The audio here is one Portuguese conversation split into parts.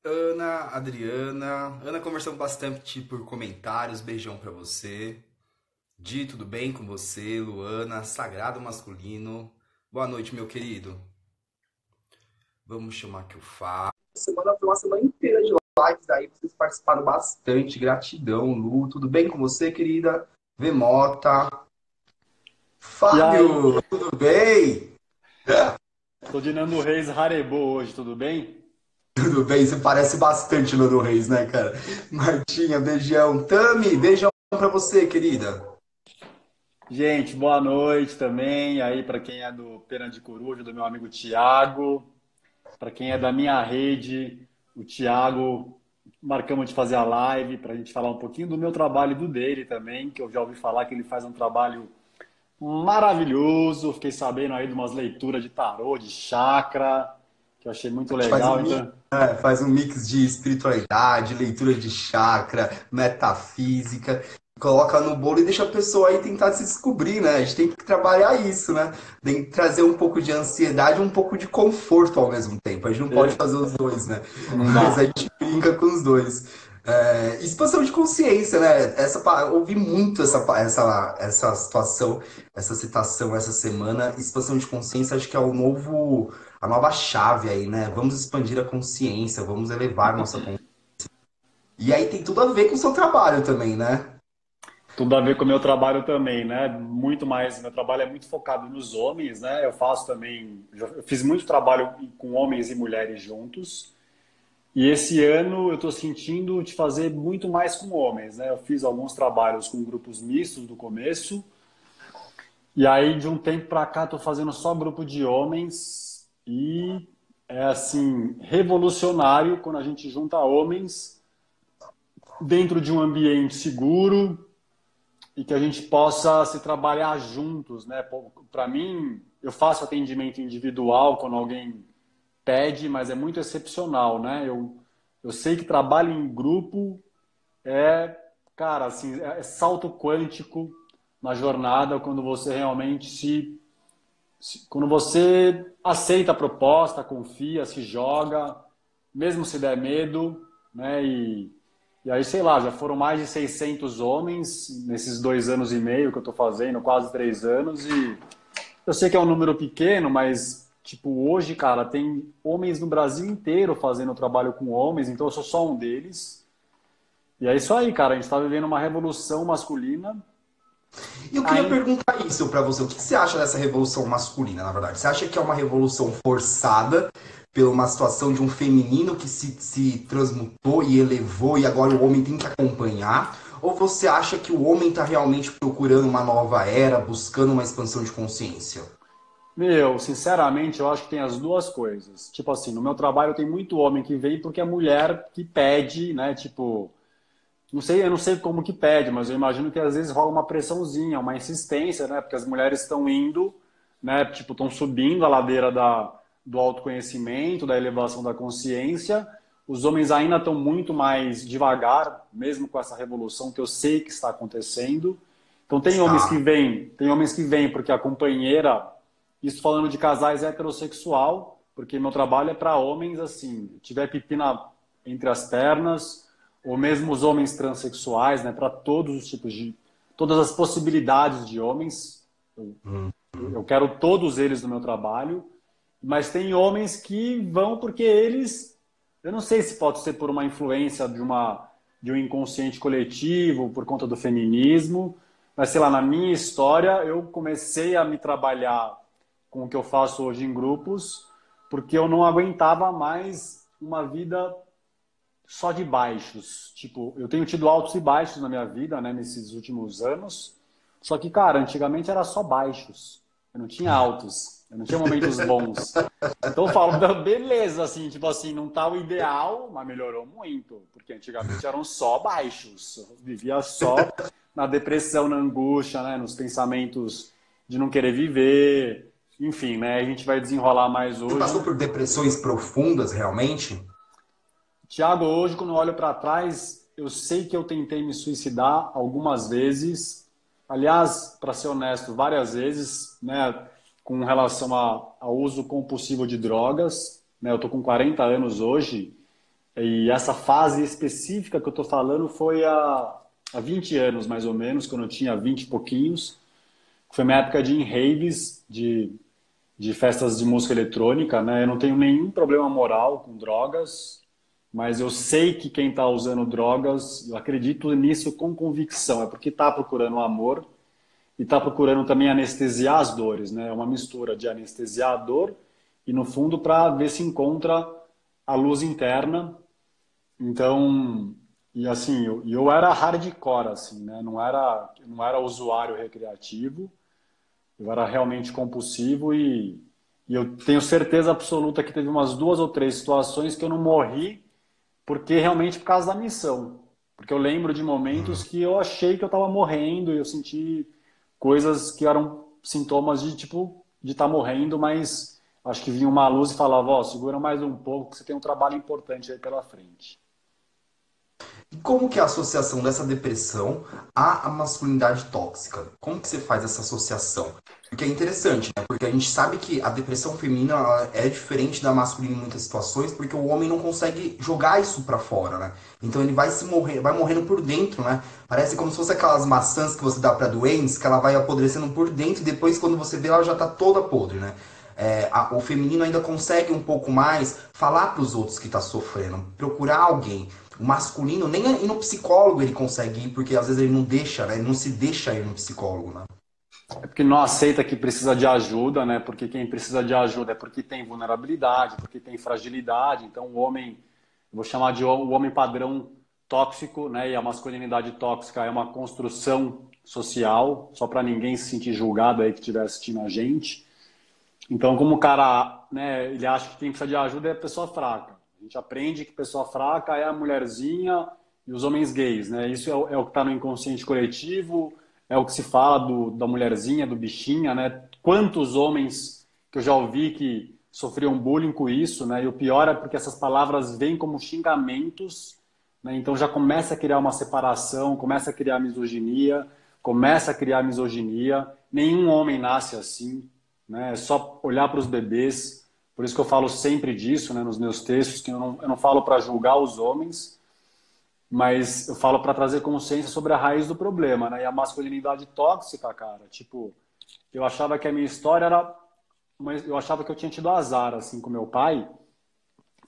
Ana, Adriana. Ana, conversamos bastante por comentários. Beijão pra você. Di, tudo bem com você? Luana, Sagrado Masculino. Boa noite, meu querido. Vamos chamar aqui o Fá. A semana foi uma semana inteira de lives aí, vocês participaram bastante. Gratidão, Lu. Tudo bem com você, querida? Vemota. E aí, Fábio, tudo bem? tô de Nando Reis Harebo hoje, tudo bem? Tudo bem, você parece bastante Lando Reis, né, cara? Martinha, beijão. Tami, beijão pra você, querida. Gente, boa noite também. Aí, para quem é do Pena de Coruja, do meu amigo Tiago. Para quem é da minha rede, o Tiago, marcamos de fazer a live para a gente falar um pouquinho do meu trabalho e do dele também, que eu já ouvi falar que ele faz um trabalho maravilhoso. Fiquei sabendo aí de umas leituras de tarô, de chakra, que eu achei muito A gente faz legal. um mix, Então, né? Faz um mix de espiritualidade, leitura de chakra, metafísica, coloca no bolo e deixa a pessoa aí tentar se descobrir, né? A gente tem que trabalhar isso, né? Tem que trazer um pouco de ansiedade e um pouco de conforto ao mesmo tempo. A gente não pode fazer os dois, né? não Mas a dá. gente brinca com os dois. Expansão de consciência, né? Ouvi muito essa situação, essa citação essa semana. Expansão de consciência, acho que é a nova chave aí, né? Vamos expandir a consciência, vamos elevar nossa consciência. E aí tem tudo a ver com o seu trabalho também, né? Tudo a ver com o meu trabalho também, né? Muito mais, meu trabalho é muito focado nos homens, né? Eu faço também, eu fiz muito trabalho com homens e mulheres juntos. E esse ano eu estou sentindo de fazer muito mais com homens, né? Eu fiz alguns trabalhos com grupos mistos no começo, e aí de um tempo para cá estou fazendo só grupo de homens e é assim revolucionário quando a gente junta homens dentro de um ambiente seguro e que a gente possa se trabalhar juntos, né? Para mim, eu faço atendimento individual quando alguém pede, mas é muito excepcional, né? Eu sei que trabalho em grupo é, cara, assim, é salto quântico na jornada quando você realmente quando você aceita a proposta, confia, se joga, mesmo se der medo, né? E aí, sei lá, já foram mais de 600 homens nesses 2 anos e meio que eu estou fazendo, quase 3 anos, e eu sei que é um número pequeno, mas, tipo, hoje, cara, tem homens no Brasil inteiro fazendo trabalho com homens, então eu sou só um deles. E é isso aí, cara, a gente está vivendo uma revolução masculina. E eu queria Ainda, perguntar isso pra você. O que você acha dessa revolução masculina, na verdade? Você acha que é uma revolução forçada pela uma situação de um feminino que se transmutou e elevou e agora o homem tem que acompanhar? Ou você acha que o homem está realmente procurando uma nova era, buscando uma expansão de consciência? meu, sinceramente, eu acho que tem as duas coisas. Tipo assim, no meu trabalho tem muito homem que vem porque é mulher que pede, né? Tipo, não sei, eu não sei como que pede, mas eu imagino que às vezes rola uma pressãozinha, uma insistência, né? Porque as mulheres estão indo, né? Tipo, estão subindo a ladeira do autoconhecimento, da elevação da consciência. Os homens ainda estão muito mais devagar, mesmo com essa revolução que eu sei que está acontecendo. Então Está. tem homens que vêm porque a companheira, isso falando de casais heterossexual, porque meu trabalho é para homens assim, tiver pepina entre as pernas, ou mesmo os homens transexuais, né, para todos os tipos de, todas as possibilidades de homens. Eu, Hum. eu quero todos eles no meu trabalho, mas tem homens que vão porque eles, eu não sei se pode ser por uma influência de um inconsciente coletivo, por conta do feminismo, mas sei lá, na minha história eu comecei a me trabalhar com o que eu faço hoje em grupos, porque eu não aguentava mais uma vida só de baixos. Tipo, eu tenho tido altos e baixos na minha vida, né, nesses últimos anos. Só que, cara, antigamente era só baixos. Eu não tinha altos. Eu não tinha momentos bons. Então eu falo, beleza, assim, tipo assim, não tá o ideal, mas melhorou muito. Porque antigamente eram só baixos. Eu vivia só na depressão, na angústia, né, nos pensamentos de não querer viver. Enfim, né, a gente vai desenrolar mais Você passou hoje. por depressões profundas, realmente? Tiago, hoje, quando eu olho para trás, eu sei que eu tentei me suicidar algumas vezes. Aliás, para ser honesto, várias vezes, né, com relação ao uso compulsivo de drogas. Né, eu tô com 40 anos hoje E essa fase específica que eu tô falando foi há 20 anos, mais ou menos, quando eu tinha 20 e pouquinhos. Foi minha época de ir em raves, de festas de música eletrônica, né? Eu não tenho nenhum problema moral com drogas, mas eu sei que quem está usando drogas, eu acredito nisso com convicção, é porque está procurando amor e está procurando também anestesiar as dores, né? É uma mistura de anestesiar a dor e, no fundo, para ver se encontra a luz interna. Então, e assim, eu era hardcore, assim, né? Não era usuário recreativo, eu era realmente compulsivo e eu tenho certeza absoluta que teve umas 2 ou 3 situações que eu não morri porque realmente por causa da missão. Porque eu lembro de momentos Uhum. que eu achei que eu estava morrendo e eu senti coisas que eram sintomas de tipo de estar morrendo, mas acho que vinha uma luz e falava, ó, segura mais um pouco que você tem um trabalho importante aí pela frente. E como que é a associação dessa depressão à masculinidade tóxica? Como que você faz essa associação? Porque é interessante, né? Porque a gente sabe que a depressão feminina ela é diferente da masculina em muitas situações, porque o homem não consegue jogar isso pra fora, né? Então ele vai se morrer, vai morrendo por dentro, né? Parece como se fosse aquelas maçãs que você dá pra doentes, que ela vai apodrecendo por dentro e depois quando você vê ela já tá toda podre, né? O feminino ainda consegue um pouco mais falar para os outros que tá sofrendo, procurar alguém. O masculino, nem ir no psicólogo ele consegue ir, porque às vezes ele não deixa, né? Ele não se deixa ir no psicólogo, né? É porque não aceita que precisa de ajuda, né? Porque quem precisa de ajuda é porque tem vulnerabilidade, porque tem fragilidade. Então, o homem, eu vou chamar de o homem padrão tóxico, né? E a masculinidade tóxica é uma construção social, só para ninguém se sentir julgado aí que estiver assistindo a gente. Então, como o cara, né, ele acha que quem precisa de ajuda é a pessoa fraca. A gente aprende que pessoa fraca é a mulherzinha e os homens gays, né? Isso é o que está no inconsciente coletivo, é o que se fala da mulherzinha, do bichinha, né? Quantos homens que eu já ouvi que sofriam bullying com isso, né? E o pior é porque essas palavras vêm como xingamentos, né? Então já começa a criar uma separação, começa a criar misoginia, começa a criar misoginia. Nenhum homem nasce assim, né? É só olhar para os bebês. Por isso que eu falo sempre disso, né, nos meus textos, que eu não falo para julgar os homens, mas eu falo para trazer consciência sobre a raiz do problema, né? E a masculinidade tóxica, cara, tipo, eu achava que a minha história era, mas eu achava que eu tinha tido azar assim com meu pai.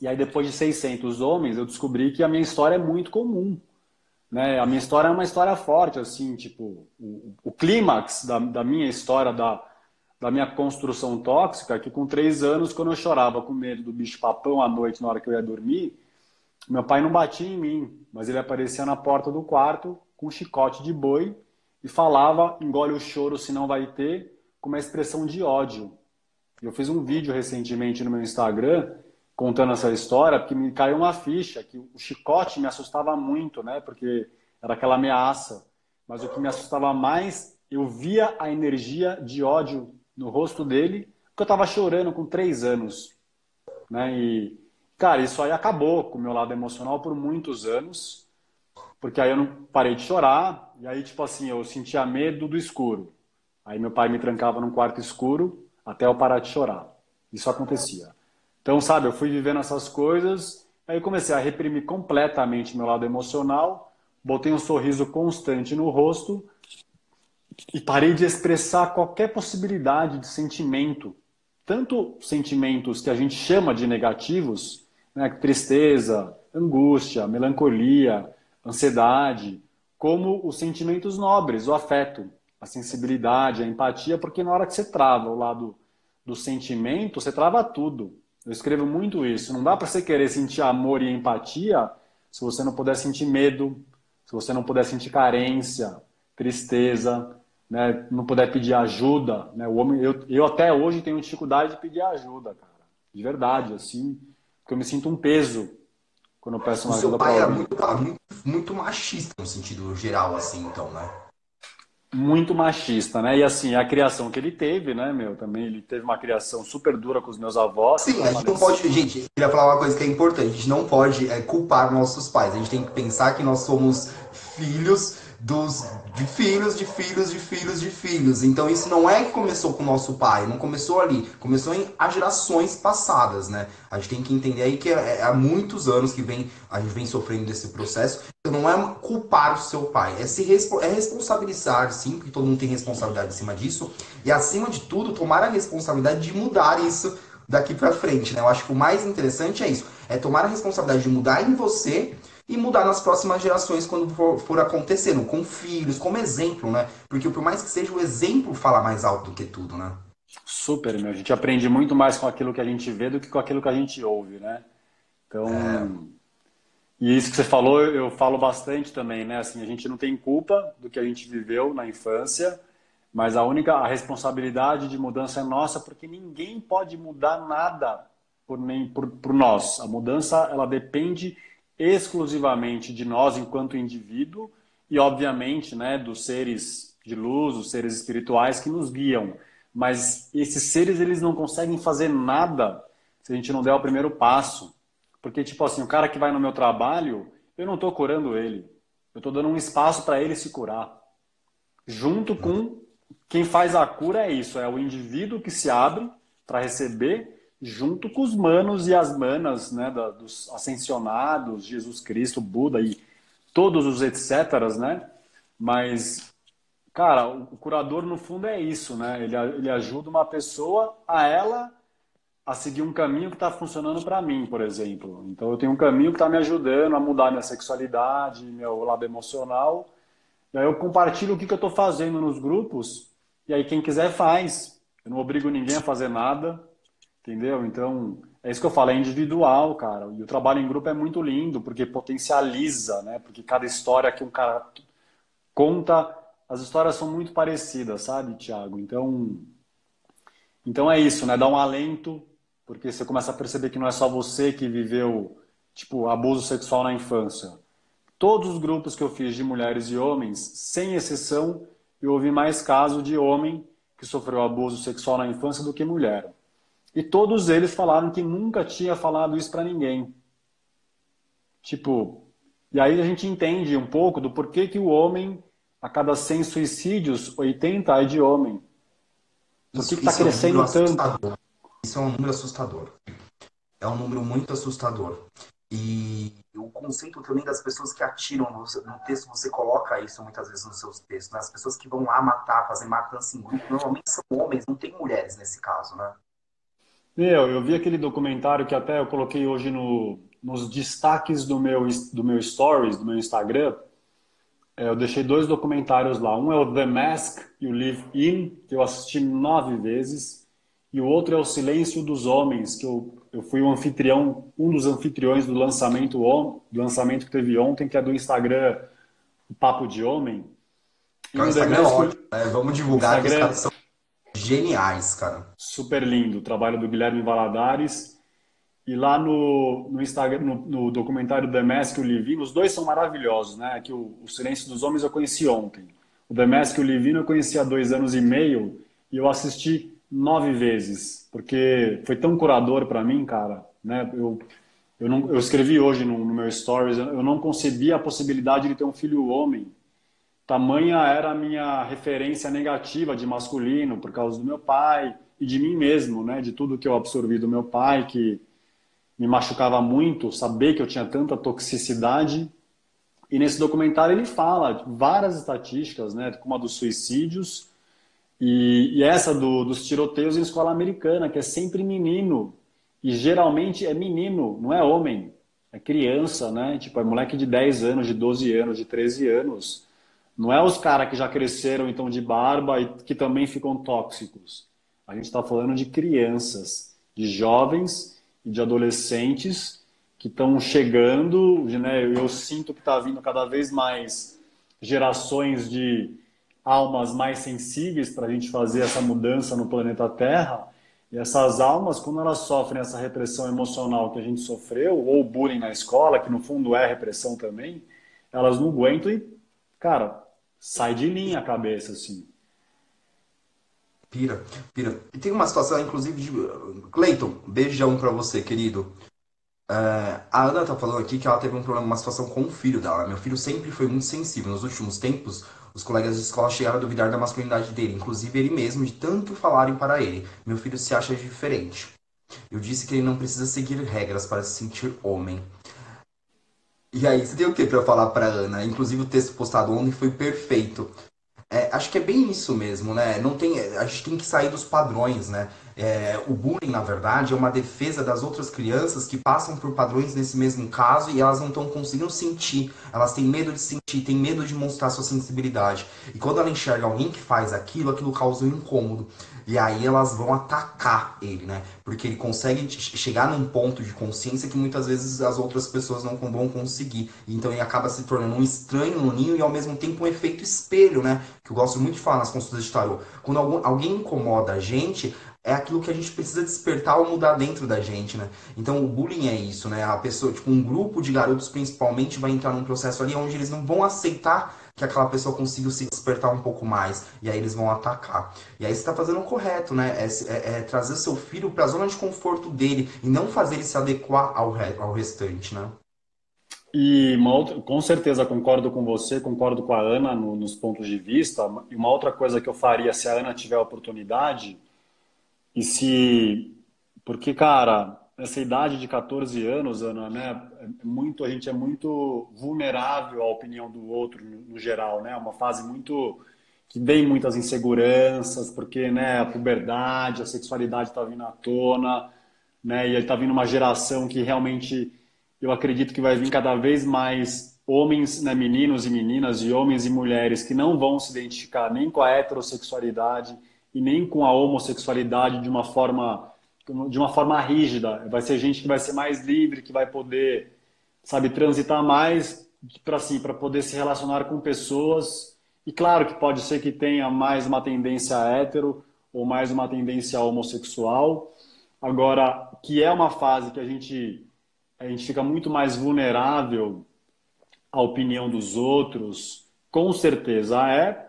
E aí depois de 600 homens, eu descobri que a minha história é muito comum, né? A minha história é uma história forte, assim, tipo, o clímax da minha história, da minha construção tóxica, é que com 3 anos, quando eu chorava com medo do bicho-papão à noite, na hora que eu ia dormir, meu pai não batia em mim, mas ele aparecia na porta do quarto com um chicote de boi e falava, engole o choro, senão vai ter, com uma expressão de ódio. Eu fiz um vídeo recentemente no meu Instagram contando essa história, porque me caiu uma ficha que o chicote me assustava muito, né? Porque era aquela ameaça. Mas o que me assustava mais, eu via a energia de ódio no rosto dele, porque eu estava chorando com 3 anos, né? E, cara, isso aí acabou com o meu lado emocional por muitos anos, porque aí eu não parei de chorar, e aí, tipo assim, eu sentia medo do escuro. Aí meu pai me trancava num quarto escuro até eu parar de chorar. Isso acontecia. Então, sabe, eu fui vivendo essas coisas, aí eu comecei a reprimir completamente meu lado emocional, botei um sorriso constante no rosto e parei de expressar qualquer possibilidade de sentimento. Tanto sentimentos que a gente chama de negativos, né, tristeza, angústia, melancolia, ansiedade, como os sentimentos nobres, o afeto, a sensibilidade, a empatia, porque na hora que você trava o lado do sentimento, você trava tudo. Eu escrevo muito isso. Não dá para você querer sentir amor e empatia se você não puder sentir medo, se você não puder sentir carência, tristeza, né? Não puder pedir ajuda, né? O homem, eu até hoje tenho dificuldade de pedir ajuda, cara. De verdade, assim, porque eu me sinto um peso quando eu peço O uma seu ajuda para pai era alguém. muito machista no sentido geral, assim, então, né? Muito machista, né? E assim, a criação que ele teve, né, meu, também ele teve uma criação super dura com os meus avós que Sim, já a gente não pode, faleciam. gente, eu queria falar uma coisa que é importante, a gente não pode culpar nossos pais, a gente tem que pensar que nós somos filhos dos, de filhos, de filhos, de filhos, de filhos. Então isso não é que começou com o nosso pai, não começou ali, começou em as gerações passadas, né? A gente tem que entender aí que há muitos anos que a gente vem sofrendo desse processo. Então não é culpar o seu pai, é responsabilizar, sim, porque todo mundo tem responsabilidade em cima disso, e acima de tudo, tomar a responsabilidade de mudar isso daqui pra frente, né? Eu acho que o mais interessante é isso, é tomar a responsabilidade de mudar em você e mudar nas próximas gerações quando for acontecendo, com filhos, como exemplo, né? Porque por mais que seja o exemplo fala mais alto do que tudo, né? Super, meu. A gente aprende muito mais com aquilo que a gente vê do que com aquilo que a gente ouve, né? Então, e isso que você falou, eu falo bastante também, né? Assim, a gente não tem culpa do que a gente viveu na infância, mas a responsabilidade de mudança é nossa, porque ninguém pode mudar nada por nós. A mudança, ela depende exclusivamente de nós enquanto indivíduo e, obviamente, né, dos seres de luz, os seres espirituais que nos guiam. Mas esses seres, eles não conseguem fazer nada se a gente não der o primeiro passo. Porque, tipo assim, o cara que vai no meu trabalho, eu não estou curando ele. Eu estou dando um espaço para ele se curar. Junto com quem faz a cura é isso, é o indivíduo que se abre para receber, junto com os manos e as manas, né, dos ascensionados, Jesus Cristo, Buda e todos os etcéteras, né? Mas, cara, o curador no fundo é isso, né? Ele ajuda uma pessoa a seguir um caminho que está funcionando para mim, por exemplo. Então, eu tenho um caminho que está me ajudando a mudar minha sexualidade, meu lado emocional. E aí eu compartilho o que eu estou fazendo nos grupos, e aí quem quiser faz. Eu não obrigo ninguém a fazer nada, entendeu? Então, é isso que eu falo, é individual, cara. E o trabalho em grupo é muito lindo, porque potencializa, né? Porque cada história que um cara conta, as histórias são muito parecidas, sabe, Thiago? Então é isso, né? Dá um alento, porque você começa a perceber que não é só você que viveu, tipo, abuso sexual na infância. Todos os grupos que eu fiz de mulheres e homens, sem exceção, eu ouvi mais casos de homem que sofreu abuso sexual na infância do que mulher. E todos eles falaram que nunca tinha falado isso para ninguém. Tipo, e aí a gente entende um pouco do porquê que o homem, a cada 100 suicídios, 80 é de homem. Por que está Isso é um número crescendo tanto? assustador. Isso é um número assustador. É um número muito assustador. E o conceito também das pessoas que atiram no texto, você coloca isso muitas vezes nos seus textos, né? As pessoas que vão lá matar, fazer matança em grupo, normalmente são homens, não tem mulheres nesse caso, né? Eu vi aquele documentário que até eu coloquei hoje nos destaques do meu Stories, do meu Instagram. Eu deixei dois documentários lá. Um é o The Mask e o Live In, que eu assisti 9 vezes. E o outro é o Silêncio dos Homens, que eu fui o anfitrião, um dos anfitriões do lançamento que teve ontem, que é do Instagram o Papo de Homem. E Que é um no The Instagram Mask, ótimo, né? Vamos o divulgar que os Instagram caras são geniais, cara. super lindo, o trabalho do Guilherme Valadares. E lá no Instagram, no documentário The Mask e o Livino, os dois são maravilhosos, né? Que o Silêncio dos Homens eu conheci ontem. O The Mask e o Livino eu conheci há 2 anos e meio e eu assisti 9 vezes, porque foi tão curador para mim, cara, né? Eu escrevi hoje no meu Stories, eu não concebia a possibilidade de ter um filho homem. Tamanha era a minha referência negativa de masculino por causa do meu pai e de mim mesmo, né? De tudo que eu absorvi do meu pai, que me machucava muito saber que eu tinha tanta toxicidade. E nesse documentário ele fala várias estatísticas, né, como a dos suicídios e essa dos tiroteios em escola americana, que é sempre menino. E geralmente é menino, não é homem. É criança, né? Tipo, é moleque de 10 anos, de 12 anos, de 13 anos. Não é os caras que já cresceram então de barba e que também ficam tóxicos. A gente está falando de crianças, de jovens e de adolescentes que estão chegando, né? Eu sinto que está vindo cada vez mais gerações de almas mais sensíveis para a gente fazer essa mudança no planeta Terra. E essas almas, quando elas sofrem essa repressão emocional que a gente sofreu, ou bullying na escola, que no fundo é repressão também, elas não aguentam e, cara, sai de linha a cabeça, assim. Pira, pira. E tem uma situação, inclusive, de. Cleiton, beijão pra você, querido. A Ana tá falando aqui que ela teve um problema, uma situação com o filho dela. Meu filho sempre foi muito sensível. Nos últimos tempos, os colegas de escola chegaram a duvidar da masculinidade dele, inclusive ele mesmo, de tanto falarem para ele. Meu filho se acha diferente. Eu disse que ele não precisa seguir regras para se sentir homem. E aí, você tem o que pra falar pra Ana? Inclusive o texto postado ontem foi perfeito. Acho que é bem isso mesmo, né? Não tem, a gente tem que sair dos padrões, né? O bullying, na verdade, é uma defesa das outras crianças que passam por padrões nesse mesmo caso e elas não estão conseguindo sentir. Elas têm medo de sentir, têm medo de mostrar sua sensibilidade. E quando ela enxerga alguém que faz aquilo, aquilo causa um incômodo. E aí elas vão atacar ele, né? Porque ele consegue chegar num ponto de consciência que muitas vezes as outras pessoas não vão conseguir. Então ele acaba se tornando um estranho no ninho e ao mesmo tempo um efeito espelho, né? Que eu gosto muito de falar nas consultas de tarô. Quando alguém incomoda a gente, é aquilo que a gente precisa despertar ou mudar dentro da gente, né? Então o bullying é isso, né? A pessoa, tipo, um grupo de garotos principalmente vai entrar num processo ali onde eles não vão aceitar que aquela pessoa conseguiu se despertar um pouco mais. E aí eles vão atacar. E aí você está fazendo o correto, né? É trazer seu filho para a zona de conforto dele e não fazer ele se adequar ao restante, né? E com certeza concordo com você, concordo com a Ana nos pontos de vista. E uma outra coisa que eu faria se a Ana tiver a oportunidade, e se. Porque, cara, essa idade de 14 anos, Ana, né? A gente é muito vulnerável à opinião do outro no geral, né? É uma fase muito. Que tem muitas inseguranças, porque, né, a puberdade, a sexualidade está vindo à tona, né? E ele está vindo uma geração que realmente eu acredito que vai vir cada vez mais homens, né, meninos e meninas, e homens e mulheres que não vão se identificar nem com a heterossexualidade e nem com a homossexualidade de uma forma rígida. Vai ser gente que vai ser mais livre, que vai poder, sabe, transitar mais para assim, para poder se relacionar com pessoas. E claro que pode ser que tenha mais uma tendência hétero ou mais uma tendência homossexual. Agora, que é uma fase que a gente fica muito mais vulnerável à opinião dos outros, com certeza é.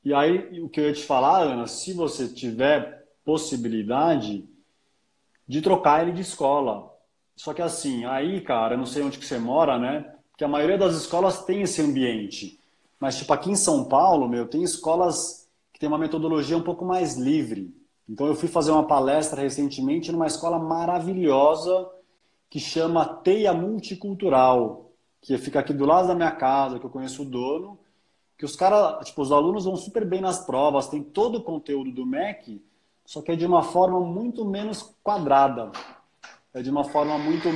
E aí, o que eu ia te falar, Ana, se você tiver possibilidade de trocar ele de escola. Só que assim, aí, cara, eu não sei onde que você mora, né? Porque a maioria das escolas tem esse ambiente. Mas, tipo, aqui em São Paulo, meu, tem escolas que tem uma metodologia um pouco mais livre. Então, eu fui fazer uma palestra recentemente numa escola maravilhosa que chama Teia Multicultural, que fica aqui do lado da minha casa, que eu conheço o dono, que os caras, tipo, os alunos vão super bem nas provas, tem todo o conteúdo do MEC, só que é de uma forma muito menos quadrada, é de uma forma muito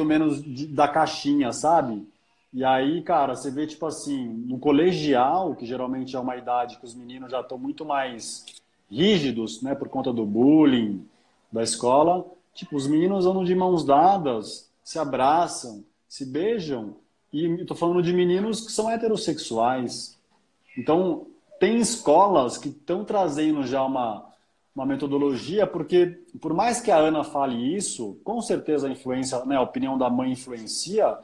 menos da caixinha, sabe? E aí, cara, você vê, tipo assim, no colegial, que geralmente é uma idade que os meninos já estão muito mais rígidos, né, por conta do bullying da escola, tipo, os meninos andam de mãos dadas, se abraçam, se beijam, e eu tô falando de meninos que são heterossexuais. Então, tem escolas que estão trazendo já uma metodologia, porque por mais que a Ana fale isso, com certeza a influência, né, a opinião da mãe influencia,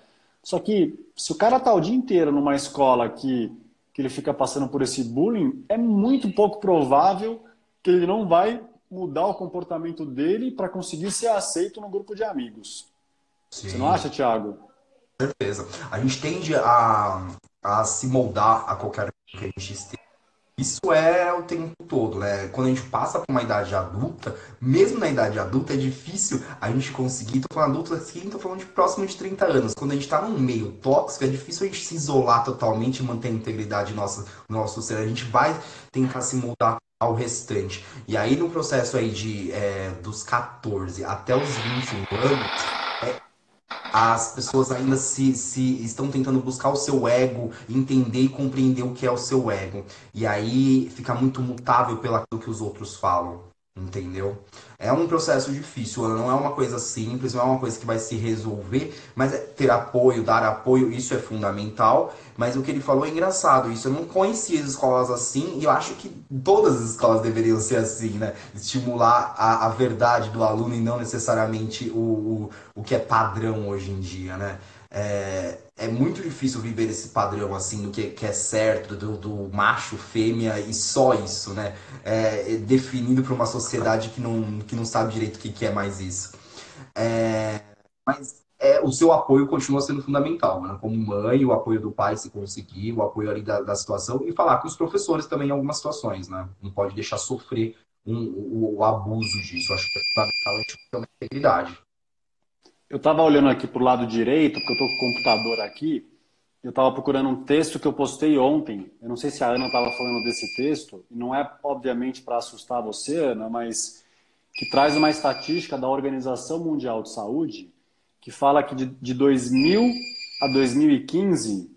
só que se o cara tá o dia inteiro numa escola que ele fica passando por esse bullying, é muito pouco provável que ele não vai mudar o comportamento dele para conseguir ser aceito no grupo de amigos. Você não Sim, acha, Thiago? com certeza. A gente tende a se moldar a qualquer que a gente esteja. Isso é o tempo todo, né? Quando a gente passa por uma idade adulta, mesmo na idade adulta, é difícil a gente conseguir. Tô falando adulto assim, tô falando de próximo de 30 anos. Quando a gente tá num meio tóxico, é difícil a gente se isolar totalmente e manter a integridade nossa, no nosso ser. A gente vai tentar se moldar ao restante. E aí, no processo aí dos 14 até os 25 anos, as pessoas ainda se estão tentando buscar o seu ego, entender e compreender o que é o seu ego. E aí fica muito mutável pelo que os outros falam, entendeu? É um processo difícil, não é uma coisa simples, não é uma coisa que vai se resolver, mas ter apoio, dar apoio, isso é fundamental. Mas o que ele falou é engraçado, isso eu não conhecia as escolas assim, e eu acho que todas as escolas deveriam ser assim, né? Estimular a verdade do aluno e não necessariamente o que é padrão hoje em dia, né? É muito difícil viver esse padrão assim do que é certo, do macho, fêmea e só isso, né? Definido por uma sociedade que não sabe direito o que é mais isso. Mas o seu apoio continua sendo fundamental, né? Como mãe, o apoio do pai se conseguir, o apoio ali da situação, e falar com os professores também em algumas situações, né? Não pode deixar sofrer o abuso disso. Acho que é fundamental a gente ter uma integridade. Eu estava olhando aqui para o lado direito, porque eu estou com o computador aqui. Eu estava procurando um texto que eu postei ontem. Eu não sei se a Ana estava falando desse texto, e não é, obviamente, para assustar você, Ana, mas que traz uma estatística da Organização Mundial de Saúde, que fala que de 2000 a 2015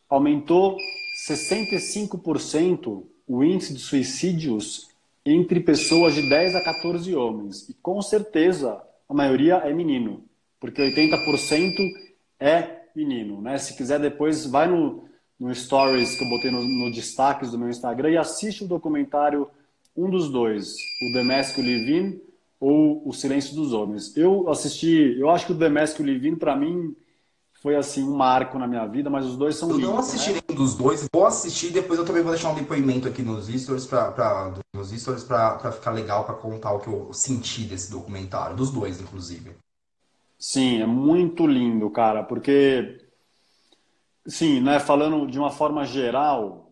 aumentou 65% o índice de suicídios entre pessoas de 10 a 14 homens. E com certeza a maioria é menino, porque 80% é menino, né? Se quiser depois vai no stories que eu botei no destaques do meu Instagram e assiste o documentário, um dos dois, o The Mask You Live In ou O Silêncio dos Homens. Eu assisti, eu acho que o The Mask You Live In para mim foi assim um marco na minha vida, mas os dois são Eu não lindos, assisti né? nenhum dos dois, vou assistir, depois eu também vou deixar um depoimento aqui nos stories pra ficar legal, pra contar o que eu senti desse documentário, dos dois, inclusive. Sim, é muito lindo, cara, porque, sim, né, falando de uma forma geral,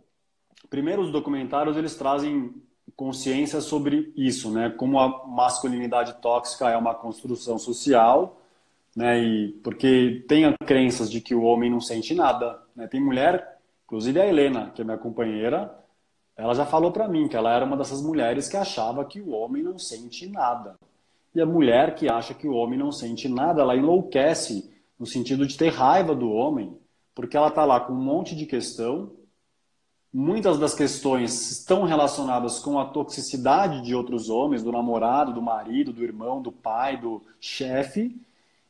primeiro os documentários eles trazem consciência sobre isso, né, como a masculinidade tóxica é uma construção social, né, e porque tem crenças de que o homem não sente nada, né, tem mulher, inclusive a Helena, que é minha companheira, ela já falou pra mim que ela era uma dessas mulheres que achava que o homem não sente nada. E a mulher que acha que o homem não sente nada, ela enlouquece no sentido de ter raiva do homem, porque ela está lá com um monte de questão. Muitas das questões estão relacionadas com a toxicidade de outros homens, do namorado, do marido, do irmão, do pai, do chefe.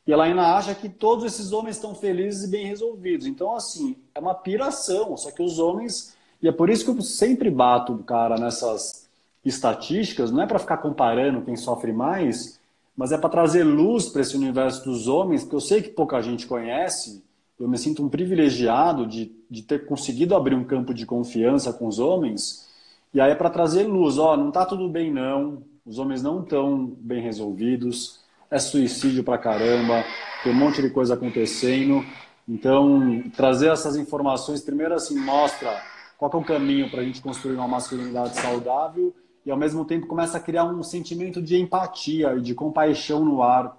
E ela ainda acha que todos esses homens estão felizes e bem resolvidos. Então, assim, é uma piração. Só que os homens. E é por isso que eu sempre bato, cara, nessas estatísticas. Não é para ficar comparando quem sofre mais, mas é para trazer luz para esse universo dos homens, que eu sei que pouca gente conhece. Eu me sinto um privilegiado de ter conseguido abrir um campo de confiança com os homens. E aí é para trazer luz. Ó, não tá tudo bem, não. Os homens não estão bem resolvidos, é suicídio pra caramba, tem um monte de coisa acontecendo. Então, trazer essas informações, primeiro assim, mostra qual é o caminho para a gente construir uma masculinidade saudável e, ao mesmo tempo, começa a criar um sentimento de empatia e de compaixão no ar,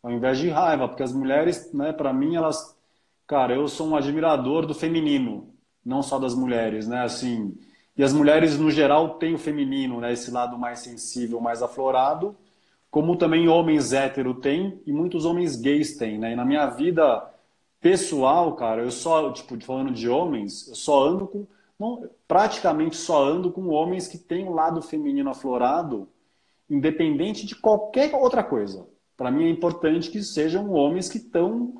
ao invés de raiva, porque as mulheres, né, para mim, elas... Cara, eu sou um admirador do feminino, não só das mulheres, né, assim... E as mulheres, no geral, têm o feminino, né, esse lado mais sensível, mais aflorado, como também homens héteros têm e muitos homens gays têm, né? E na minha vida pessoal, cara, eu só, tipo, falando de homens, eu só ando com, não, praticamente só ando com homens que têm um lado feminino aflorado, independente de qualquer outra coisa. Para mim é importante que sejam homens que estão,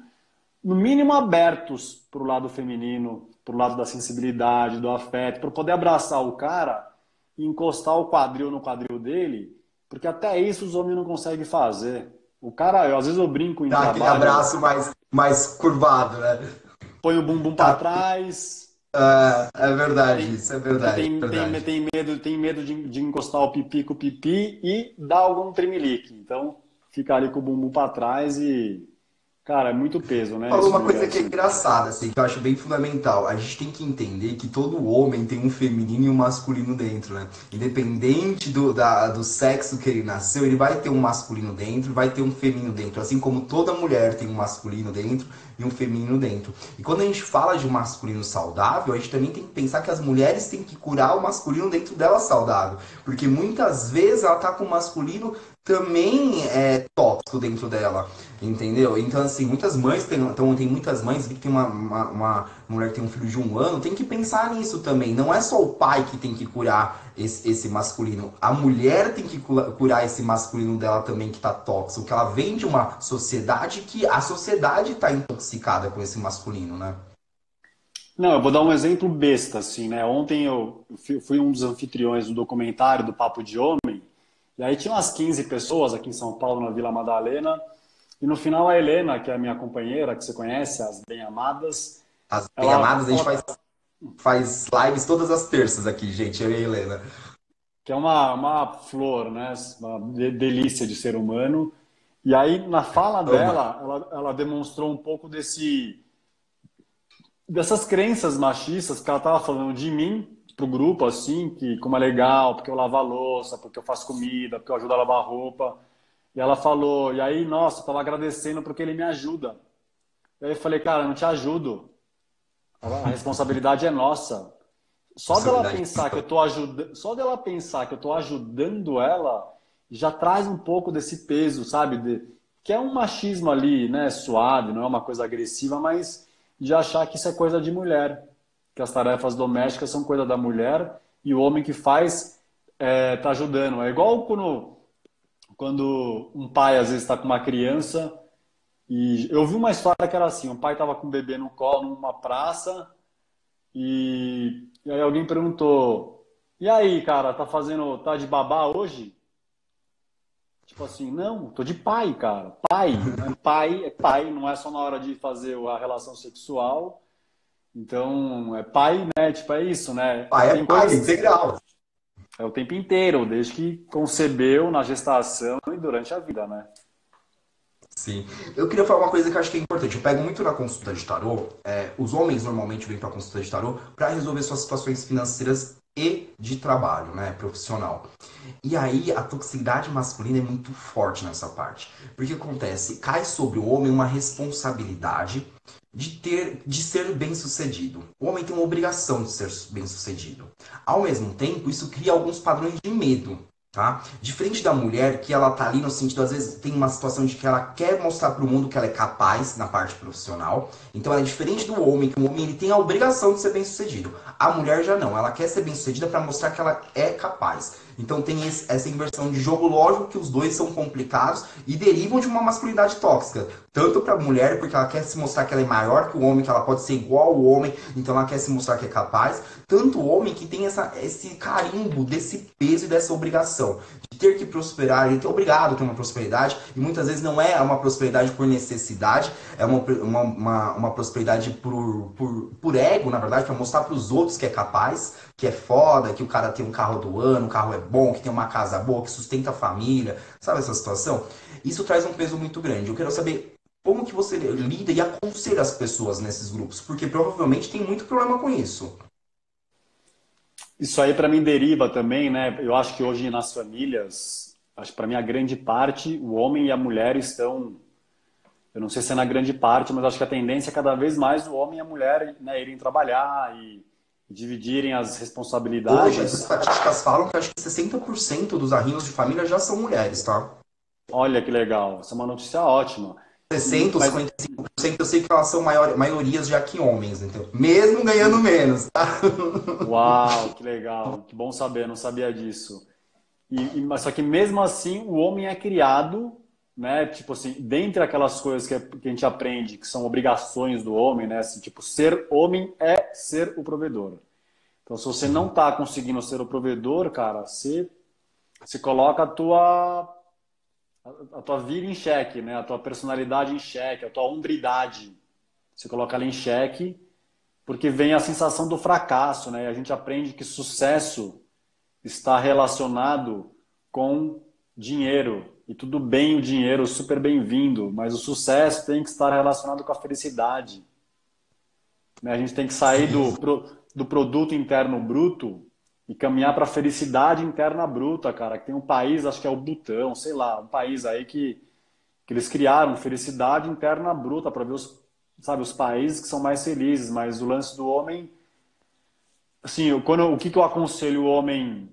no mínimo, abertos para o lado feminino, para o lado da sensibilidade, do afeto, para poder abraçar o cara e encostar o quadril no quadril dele, porque até isso os homens não conseguem fazer. O cara, às vezes eu brinco em Dá aquele trabalho, abraço mais curvado, né? põe o bumbum para Tá, trás, é verdade, tem, isso é porque verdade, é verdade. tem medo de encostar o pipi com o pipi e dar algum tremelique. Então, fica ali com o bumbum para trás e, cara, é muito peso, né, Falou esse uma coisa que é universo. engraçada, assim, que eu acho bem fundamental. A gente tem que entender que todo homem tem um feminino e um masculino dentro, né? Independente do sexo que ele nasceu, ele vai ter um masculino dentro, vai ter um feminino dentro. Assim como toda mulher tem um masculino dentro e um feminino dentro. E quando a gente fala de um masculino saudável, a gente também tem que pensar que as mulheres têm que curar o masculino dentro dela saudável. Porque muitas vezes ela tá com o masculino também tóxico dentro dela. Entendeu? Então, assim, muitas mães tem muitas mães que tem uma mulher que tem um filho de 1 ano, tem que pensar nisso também. Não é só o pai que tem que curar esse masculino. A mulher tem que curar esse masculino dela também que tá tóxico. Que ela vem de uma sociedade que a sociedade tá intoxicada com esse masculino, né? Não, eu vou dar um exemplo besta, assim, né? Ontem eu fui um dos anfitriões do documentário do Papo de Homem, e aí tinha umas 15 pessoas aqui em São Paulo, na Vila Madalena, e no final a Helena, que é a minha companheira, que você conhece, as bem-amadas, As ela, bem-amadas, a gente faz lives todas as terças aqui, gente, eu e a Helena. que é uma flor, né? Uma delícia de ser humano. E aí, na fala Ama. dela, ela demonstrou um pouco dessas crenças machistas que ela estava falando de mim pro grupo, assim, que como é legal, porque eu lavo a louça, porque eu faço comida, porque eu ajudo a lavar a roupa. E ela falou, e aí, nossa, eu tava agradecendo porque ele me ajuda. E aí eu falei, cara, eu não te ajudo. A responsabilidade é nossa. Só dela Responsabilidade. pensar que eu tô ajudando, só dela pensar que eu tô ajudando ela, já traz um pouco desse peso, sabe? Que é um machismo ali, né? Suave, não é uma coisa agressiva, mas de achar que isso é coisa de mulher, que as tarefas domésticas são coisa da mulher e o homem que faz tá ajudando. É igual quando um pai às vezes está com uma criança e eu vi uma história que era assim, um pai estava com um bebê no colo numa praça e aí alguém perguntou: "E aí, cara, tá de babá hoje?" Tipo assim, não, tô de pai, cara. Pai, né? Pai é pai, não é só na hora de fazer a relação sexual. Então, é pai, né? Tipo, é isso, né? Pai é Tem pai, coisas integral. é o tempo inteiro, desde que concebeu, na gestação e durante a vida, né? Sim. Eu queria falar uma coisa que eu acho que é importante. Eu pego muito na consulta de tarô. Os homens normalmente vêm para consulta de tarô para resolver suas situações financeiras e de trabalho, né, profissional. E aí a toxicidade masculina é muito forte nessa parte. Porque acontece, cai sobre o homem uma responsabilidade de ser bem-sucedido. O homem tem uma obrigação de ser bem-sucedido. Ao mesmo tempo, isso cria alguns padrões de medo. Tá? Diferente da mulher, que ela tá ali no sentido, às vezes tem uma situação de que ela quer mostrar para o mundo que ela é capaz na parte profissional. Então ela é diferente do homem, que o homem ele tem a obrigação de ser bem-sucedido. A mulher já não, ela quer ser bem-sucedida para mostrar que ela é capaz. Então tem essa inversão de jogo, lógico que os dois são complicados e derivam de uma masculinidade tóxica. Tanto para a mulher, porque ela quer se mostrar que ela é maior que o homem, que ela pode ser igual ao homem, então ela quer se mostrar que é capaz. Tanto o homem que tem esse carimbo desse peso e dessa obrigação de ter que prosperar, ele é obrigado a ter uma prosperidade, e muitas vezes não é uma prosperidade por necessidade, é uma prosperidade por ego, na verdade, para mostrar para os outros que é capaz, que é foda, que o cara tem um carro do ano, o carro é bom, que tem uma casa boa, que sustenta a família, sabe essa situação? Isso traz um peso muito grande. Eu quero saber como que você lida e aconselha as pessoas nesses grupos, porque provavelmente tem muito problema com isso. Isso aí para mim deriva também, né? Eu acho que hoje nas famílias, acho que para mim a grande parte, o homem e a mulher estão, eu não sei se é na grande parte, mas acho que a tendência é cada vez mais o homem e a mulher, né, irem trabalhar e dividirem as Hoje, as responsabilidades. estatísticas falam que acho que 60% dos arranjos de família já são mulheres, tá? Olha que legal, essa é uma notícia ótima. 60 ou Mas 55% eu sei que elas são maiorias já que homens, então, mesmo ganhando menos, tá? uau, que legal, que bom saber, não sabia disso. Mas só que mesmo assim o homem é criado, né? Tipo assim, dentre aquelas coisas que a gente aprende que são obrigações do homem, né? Assim, tipo, ser homem é ser o provedor. Então, se você não Sim. tá conseguindo ser o provedor, cara, você coloca a tua vida em xeque, né? A tua personalidade em xeque, a tua hombridade. Você coloca ela em xeque porque vem a sensação do fracasso, né? E a gente aprende que sucesso está relacionado com dinheiro. E tudo bem o dinheiro, super bem-vindo, mas o sucesso tem que estar relacionado com a felicidade, né? A gente tem que sair Sim. do produto interno bruto e caminhar para a felicidade interna bruta, cara. Que tem um país, acho que é o Butão, sei lá, um país aí que eles criaram felicidade interna bruta para ver sabe, os países que são mais felizes. Mas o lance do homem, assim, o que eu aconselho o homem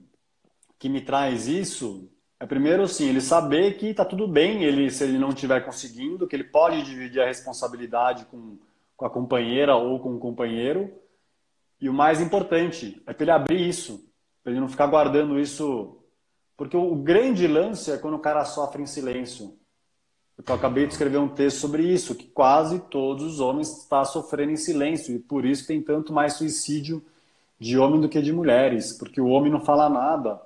que me traz isso é primeiro assim, ele saber que tá tudo bem ele se ele não estiver conseguindo, que ele pode dividir a responsabilidade com a companheira ou com o companheiro. E o mais importante é para ele abrir isso, para ele não ficar guardando isso, porque o grande lance é quando o cara sofre em silêncio. Eu acabei de escrever um texto sobre isso, que quase todos os homens estão sofrendo em silêncio e por isso tem tanto mais suicídio de homem do que de mulheres, porque o homem não fala nada.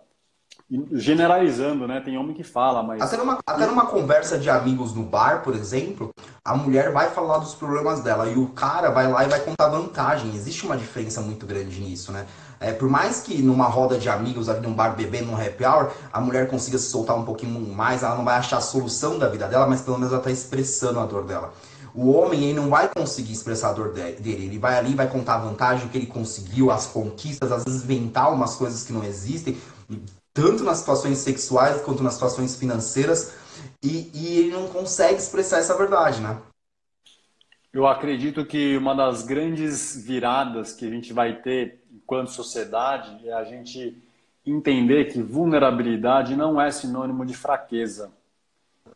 Generalizando, né? Tem homem que fala, Até mas numa conversa de amigos no bar, por exemplo, a mulher vai falar dos problemas dela e o cara vai lá e vai contar vantagem. Existe uma diferença muito grande nisso, né? Por mais que numa roda de amigos, ali num bar bebendo, num happy hour, a mulher consiga se soltar um pouquinho mais, ela não vai achar a solução da vida dela, mas pelo menos ela está expressando a dor dela. O homem, ele não vai conseguir expressar a dor dele, ele vai ali, vai contar a vantagem, o que ele conseguiu, as conquistas, às vezes inventar umas coisas que não existem, tanto nas situações sexuais quanto nas situações financeiras, e ele não consegue expressar essa verdade, né? Eu acredito que uma das grandes viradas que a gente vai ter enquanto sociedade é a gente entender que vulnerabilidade não é sinônimo de fraqueza.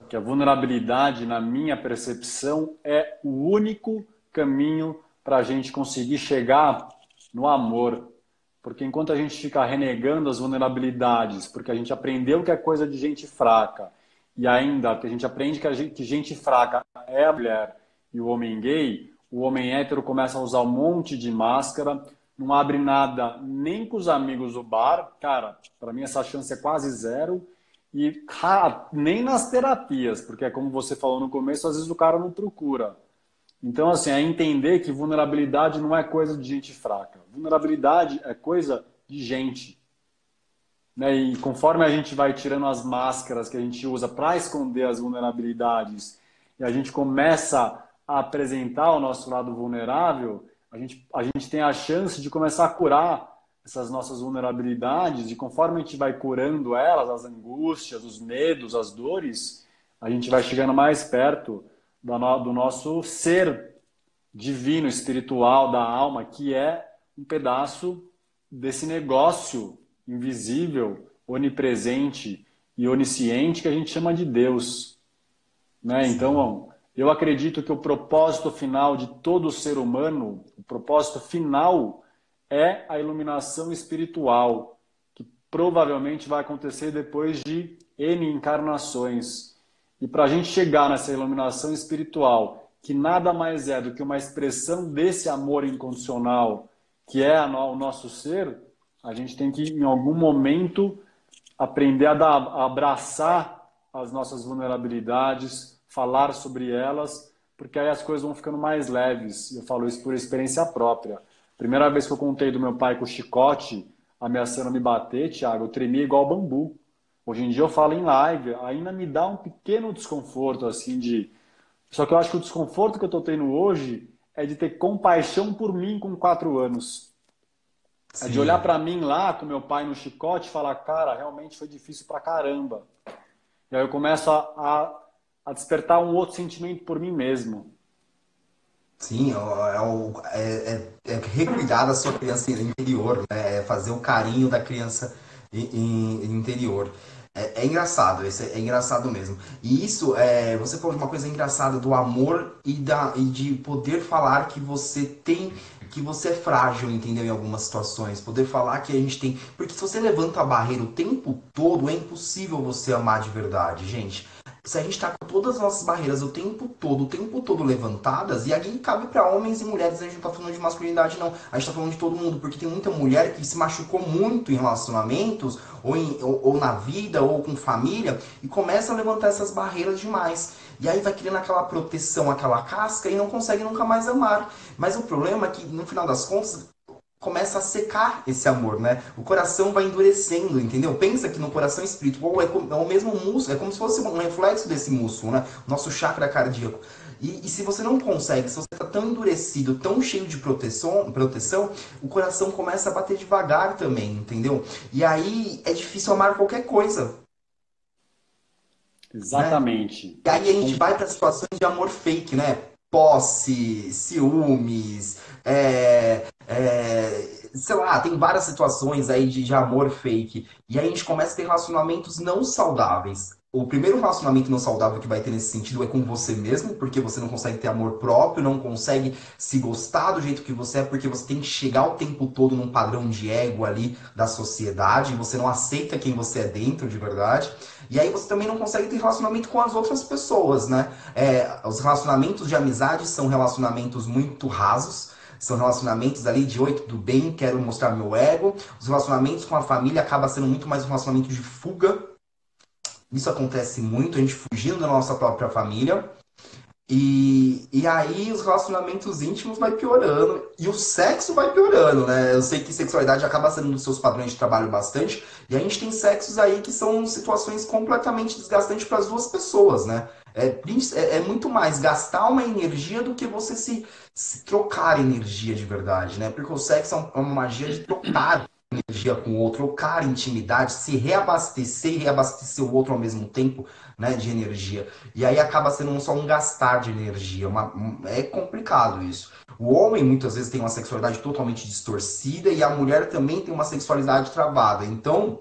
Que a vulnerabilidade, na minha percepção, é o único caminho para a gente conseguir chegar no amor. Porque enquanto a gente fica renegando as vulnerabilidades, porque a gente aprendeu que é coisa de gente fraca, e ainda que a gente aprende que gente fraca é a mulher e o homem gay, o homem hétero começa a usar um monte de máscara, não abre nada nem com os amigos do bar, cara, para mim essa chance é quase zero, e nem nas terapias, porque é como você falou no começo, às vezes o cara não procura. Então, assim, é entender que vulnerabilidade não é coisa de gente fraca. Vulnerabilidade é coisa de gente. Né? E conforme a gente vai tirando as máscaras que a gente usa para esconder as vulnerabilidades e a gente começa a apresentar o nosso lado vulnerável, a gente tem a chance de começar a curar essas nossas vulnerabilidades e conforme a gente vai curando elas, as angústias, os medos, as dores, a gente vai chegando mais perto do nosso ser divino, espiritual, da alma, que é um pedaço desse negócio invisível, onipresente e onisciente que a gente chama de Deus. Né? Sim. Então, eu acredito que o propósito final de todo ser humano, o propósito final é a iluminação espiritual, que provavelmente vai acontecer depois de N encarnações. E para a gente chegar nessa iluminação espiritual, que nada mais é do que uma expressão desse amor incondicional, que é o nosso ser, a gente tem que, em algum momento, aprender a abraçar as nossas vulnerabilidades, falar sobre elas, porque aí as coisas vão ficando mais leves. Eu falo isso por experiência própria. Primeira vez que eu contei do meu pai com chicote, ameaçando me bater, Thiago, eu tremia igual bambu. Hoje em dia eu falo em live, ainda me dá um pequeno desconforto, assim, de... Só que eu acho que o desconforto que eu estou tendo hoje é de ter compaixão por mim com 4 anos. É de olhar Sim. para mim lá, com meu pai no chicote, e falar, cara, realmente foi difícil pra caramba. E aí eu começo a despertar um outro sentimento por mim mesmo. Sim, é recuidar da sua criança interior, né? É fazer o carinho da criança interior. É engraçado, isso é engraçado mesmo. E isso, você falou de uma coisa engraçada do amor e de poder falar que você tem, que você é frágil, entendeu? Em algumas situações. Poder falar que a gente tem. Porque se você levanta a barreira o tempo todo, é impossível você amar de verdade, gente. Se a gente tá com todas as nossas barreiras o tempo todo levantadas, e ali cabe para homens e mulheres, a gente não tá falando de masculinidade, não. A gente tá falando de todo mundo, porque tem muita mulher que se machucou muito em relacionamentos, ou na vida, ou com família, e começa a levantar essas barreiras demais. E aí vai criando aquela proteção, aquela casca, e não consegue nunca mais amar. Mas o problema é que, no final das contas, começa a secar esse amor, né? O coração vai endurecendo, entendeu? Pensa que no coração espiritual é o mesmo músculo, é como se fosse um reflexo desse músculo, né? Nosso chakra cardíaco. E se você não consegue, se você está tão endurecido, tão cheio de proteção, o coração começa a bater devagar também, entendeu? E aí é difícil amar qualquer coisa, né? Exatamente. E aí a gente vai para situações de amor fake, né? Posse, ciúmes, sei lá, tem várias situações aí de amor fake. E aí a gente começa a ter relacionamentos não saudáveis. O primeiro relacionamento não saudável que vai ter nesse sentido é com você mesmo, porque você não consegue ter amor próprio, não consegue se gostar do jeito que você é, porque você tem que chegar o tempo todo num padrão de ego ali da sociedade, você não aceita quem você é dentro de verdade. E aí você também não consegue ter relacionamento com as outras pessoas, né? Os relacionamentos de amizade são relacionamentos muito rasos, são relacionamentos ali de oi, tudo bem, quero mostrar meu ego. Os relacionamentos com a família acaba sendo muito mais um relacionamento de fuga. Isso acontece muito, a gente fugindo da nossa própria família. E aí os relacionamentos íntimos vai piorando e o sexo vai piorando, né? Eu sei que sexualidade acaba sendo um dos seus padrões de trabalho bastante, e a gente tem sexos aí que são situações completamente desgastantes para as duas pessoas, né? É muito mais gastar uma energia do que você se trocar energia de verdade, né? Porque o sexo é uma magia de trocar energia com o outro, trocar intimidade, se reabastecer e reabastecer o outro ao mesmo tempo, né, de energia. E aí acaba sendo só um gastar de energia. É complicado isso. O homem muitas vezes tem uma sexualidade totalmente distorcida e a mulher também tem uma sexualidade travada. Então,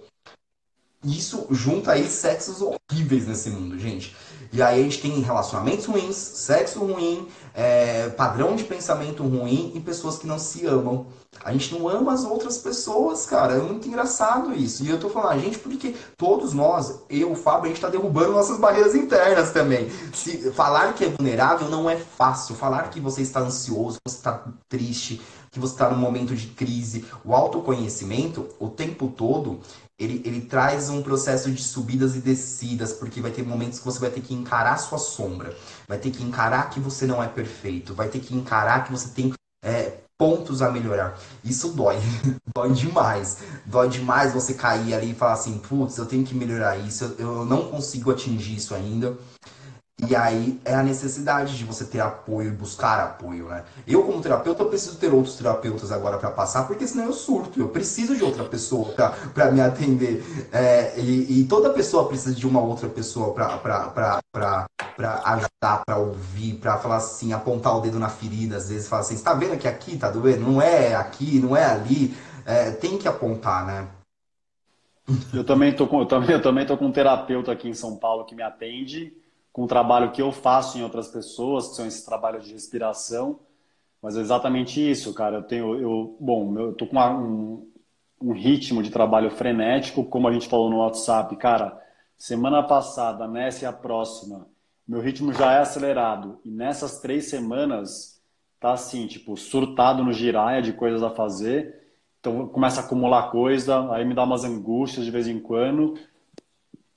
isso junta aí sexos horríveis nesse mundo, gente. E aí a gente tem relacionamentos ruins, sexo ruim, padrão de pensamento ruim e pessoas que não se amam. A gente não ama as outras pessoas, cara. É muito engraçado isso. E eu tô falando, a gente, porque todos nós, eu, o Fábio, a gente tá derrubando nossas barreiras internas também. Falar que é vulnerável não é fácil. Falar que você está ansioso, que você está triste, que você está num momento de crise. O autoconhecimento, o tempo todo, ele traz um processo de subidas e descidas, porque vai ter momentos que você vai ter que encarar sua sombra, vai ter que encarar que você não é perfeito, vai ter que encarar que você tem pontos a melhorar. Isso dói, dói demais. Dói demais você cair ali e falar assim, putz, eu tenho que melhorar isso, eu não consigo atingir isso ainda. E aí é a necessidade de você ter apoio e buscar apoio, né? Eu, como terapeuta, eu preciso ter outros terapeutas agora para passar, porque senão eu surto. Eu preciso de outra pessoa para me atender. E toda pessoa precisa de uma outra pessoa para ajudar, para ouvir, para falar assim, apontar o dedo na ferida, às vezes falar assim, você tá vendo que aqui tá doendo? Não é aqui, não é ali. Tem que apontar, né? Eu também tô com um terapeuta aqui em São Paulo que me atende, com o trabalho que eu faço em outras pessoas, que são esses trabalhos de respiração. Mas é exatamente isso, cara. Eu tô com um ritmo de trabalho frenético, como a gente falou no WhatsApp, cara. Semana passada, nessa e a próxima, meu ritmo já é acelerado. E nessas 3 semanas, tá assim, tipo, surtado no giraia de coisas a fazer. Então começa a acumular coisa, aí me dá umas angústias de vez em quando.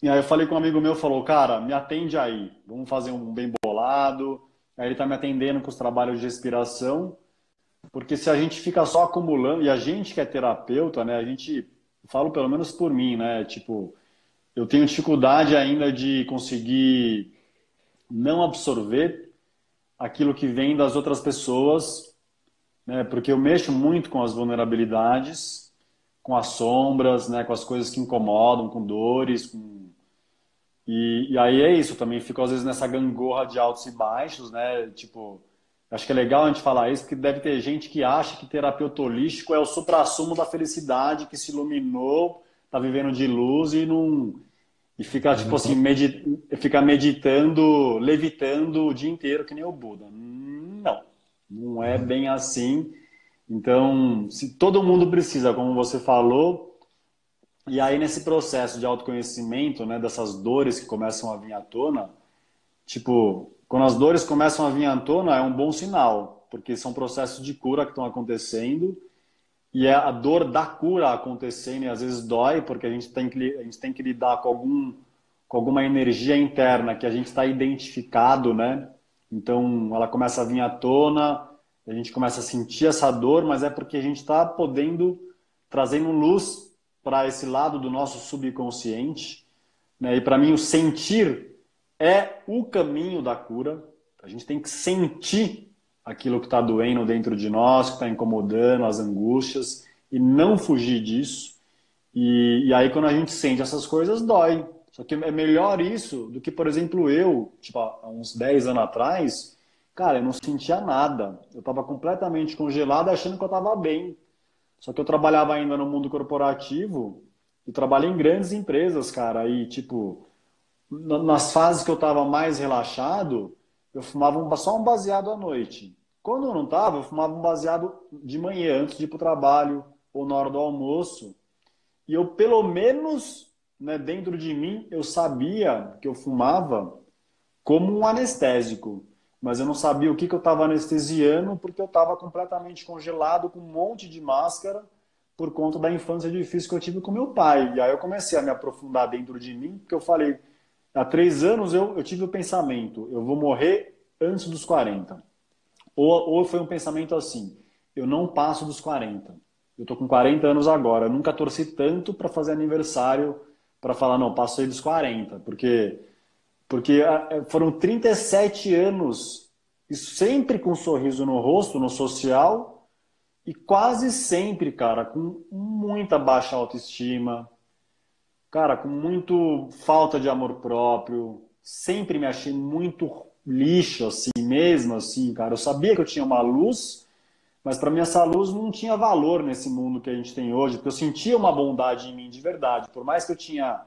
E aí eu falei com um amigo meu, falou, cara, me atende aí, vamos fazer um bem bolado. Aí ele tá me atendendo com os trabalhos de respiração, porque se a gente fica só acumulando, e a gente que é terapeuta, né, a gente, eu falo pelo menos por mim, né, tipo, eu tenho dificuldade ainda de conseguir não absorver aquilo que vem das outras pessoas, né, porque eu mexo muito com as vulnerabilidades, com as sombras, né, com as coisas que incomodam, com dores, e aí é isso, eu também fico às vezes nessa gangorra de altos e baixos, né? Tipo, acho que é legal a gente falar isso, porque deve ter gente que acha que terapeuta holístico é o suprassumo da felicidade, que se iluminou, tá vivendo de luz e não e fica E tipo não, assim, fica meditando, levitando o dia inteiro que nem o Buda. Não, não é bem assim. Então, se todo mundo precisa, como você falou, e aí, nesse processo de autoconhecimento, né, dessas dores que começam a vir à tona, tipo, quando as dores começam a vir à tona, é um bom sinal, porque são processos de cura que estão acontecendo, e é a dor da cura acontecendo, e às vezes dói, porque a gente tem que lidar com alguma energia interna que a gente está identificado, né? Então, ela começa a vir à tona, a gente começa a sentir essa dor, mas é porque a gente está podendo, trazendo luz para esse lado do nosso subconsciente, né? E para mim o sentir é o caminho da cura. A gente tem que sentir aquilo que está doendo dentro de nós, que está incomodando, as angústias, e não fugir disso. E aí quando a gente sente essas coisas, dói. Só que é melhor isso do que, por exemplo, eu, tipo, há uns 10 anos atrás, cara, eu não sentia nada. Eu estava completamente congelado achando que eu estava bem. Só que eu trabalhava ainda no mundo corporativo e trabalhei em grandes empresas, cara. E, tipo, nas fases que eu estava mais relaxado, eu fumava só um baseado à noite. Quando eu não estava, eu fumava um baseado de manhã, antes de ir para o trabalho ou na hora do almoço. E eu, pelo menos, né, dentro de mim, eu sabia que eu fumava como um anestésico. Mas eu não sabia o que eu estava anestesiando, porque eu estava completamente congelado, com um monte de máscara, por conta da infância difícil que eu tive com meu pai. E aí eu comecei a me aprofundar dentro de mim, porque eu falei, há 3 anos eu tive o pensamento, eu vou morrer antes dos 40. Ou foi um pensamento assim, eu não passo dos 40. Eu tô com 40 anos agora, eu nunca torci tanto para fazer aniversário, para falar, não, passei dos 40, porque foram 37 anos, e sempre com um sorriso no rosto, no social, e quase sempre, cara, com muita baixa autoestima, cara, com muito falta de amor próprio, sempre me achei muito lixo assim mesmo, assim, cara. Eu sabia que eu tinha uma luz, mas para mim essa luz não tinha valor nesse mundo que a gente tem hoje, porque eu sentia uma bondade em mim de verdade, por mais que eu tinha,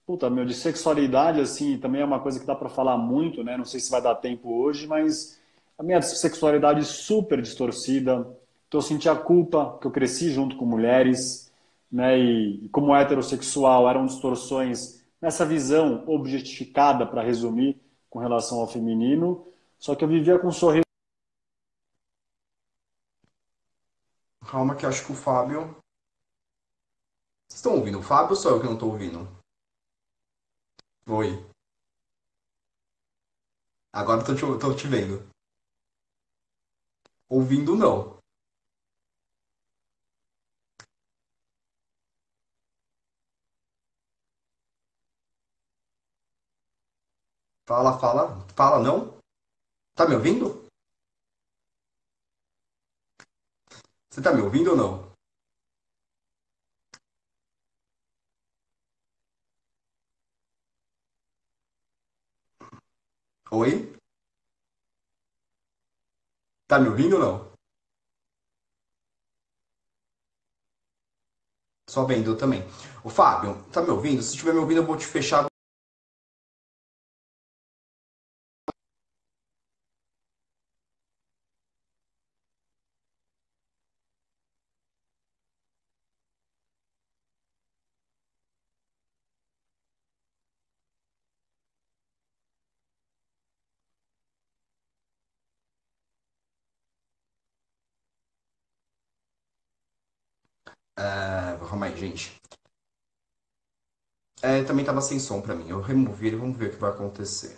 puta, meu, de sexualidade assim, também é uma coisa que dá para falar muito, né? Não sei se vai dar tempo hoje, mas a minha sexualidade super distorcida. Então eu sentia culpa que eu cresci junto com mulheres, né? E como heterossexual eram distorções nessa visão objetificada, para resumir, com relação ao feminino. Só que eu vivia com um sorriso. Calma que eu acho que o Fábio... Vocês estão ouvindo o Fábio ou só eu que não tô ouvindo? Oi. Agora tô te vendo. Ouvindo não. Fala, fala. Fala não? Tá me ouvindo? Você tá me ouvindo ou não? Oi? Tá me ouvindo ou não? Só vendo eu também. Ô Fábio, tá me ouvindo? Se estiver me ouvindo, eu vou te fechar. Calma aí, gente. Também tava sem som pra mim. Eu removi ele, vamos ver o que vai acontecer.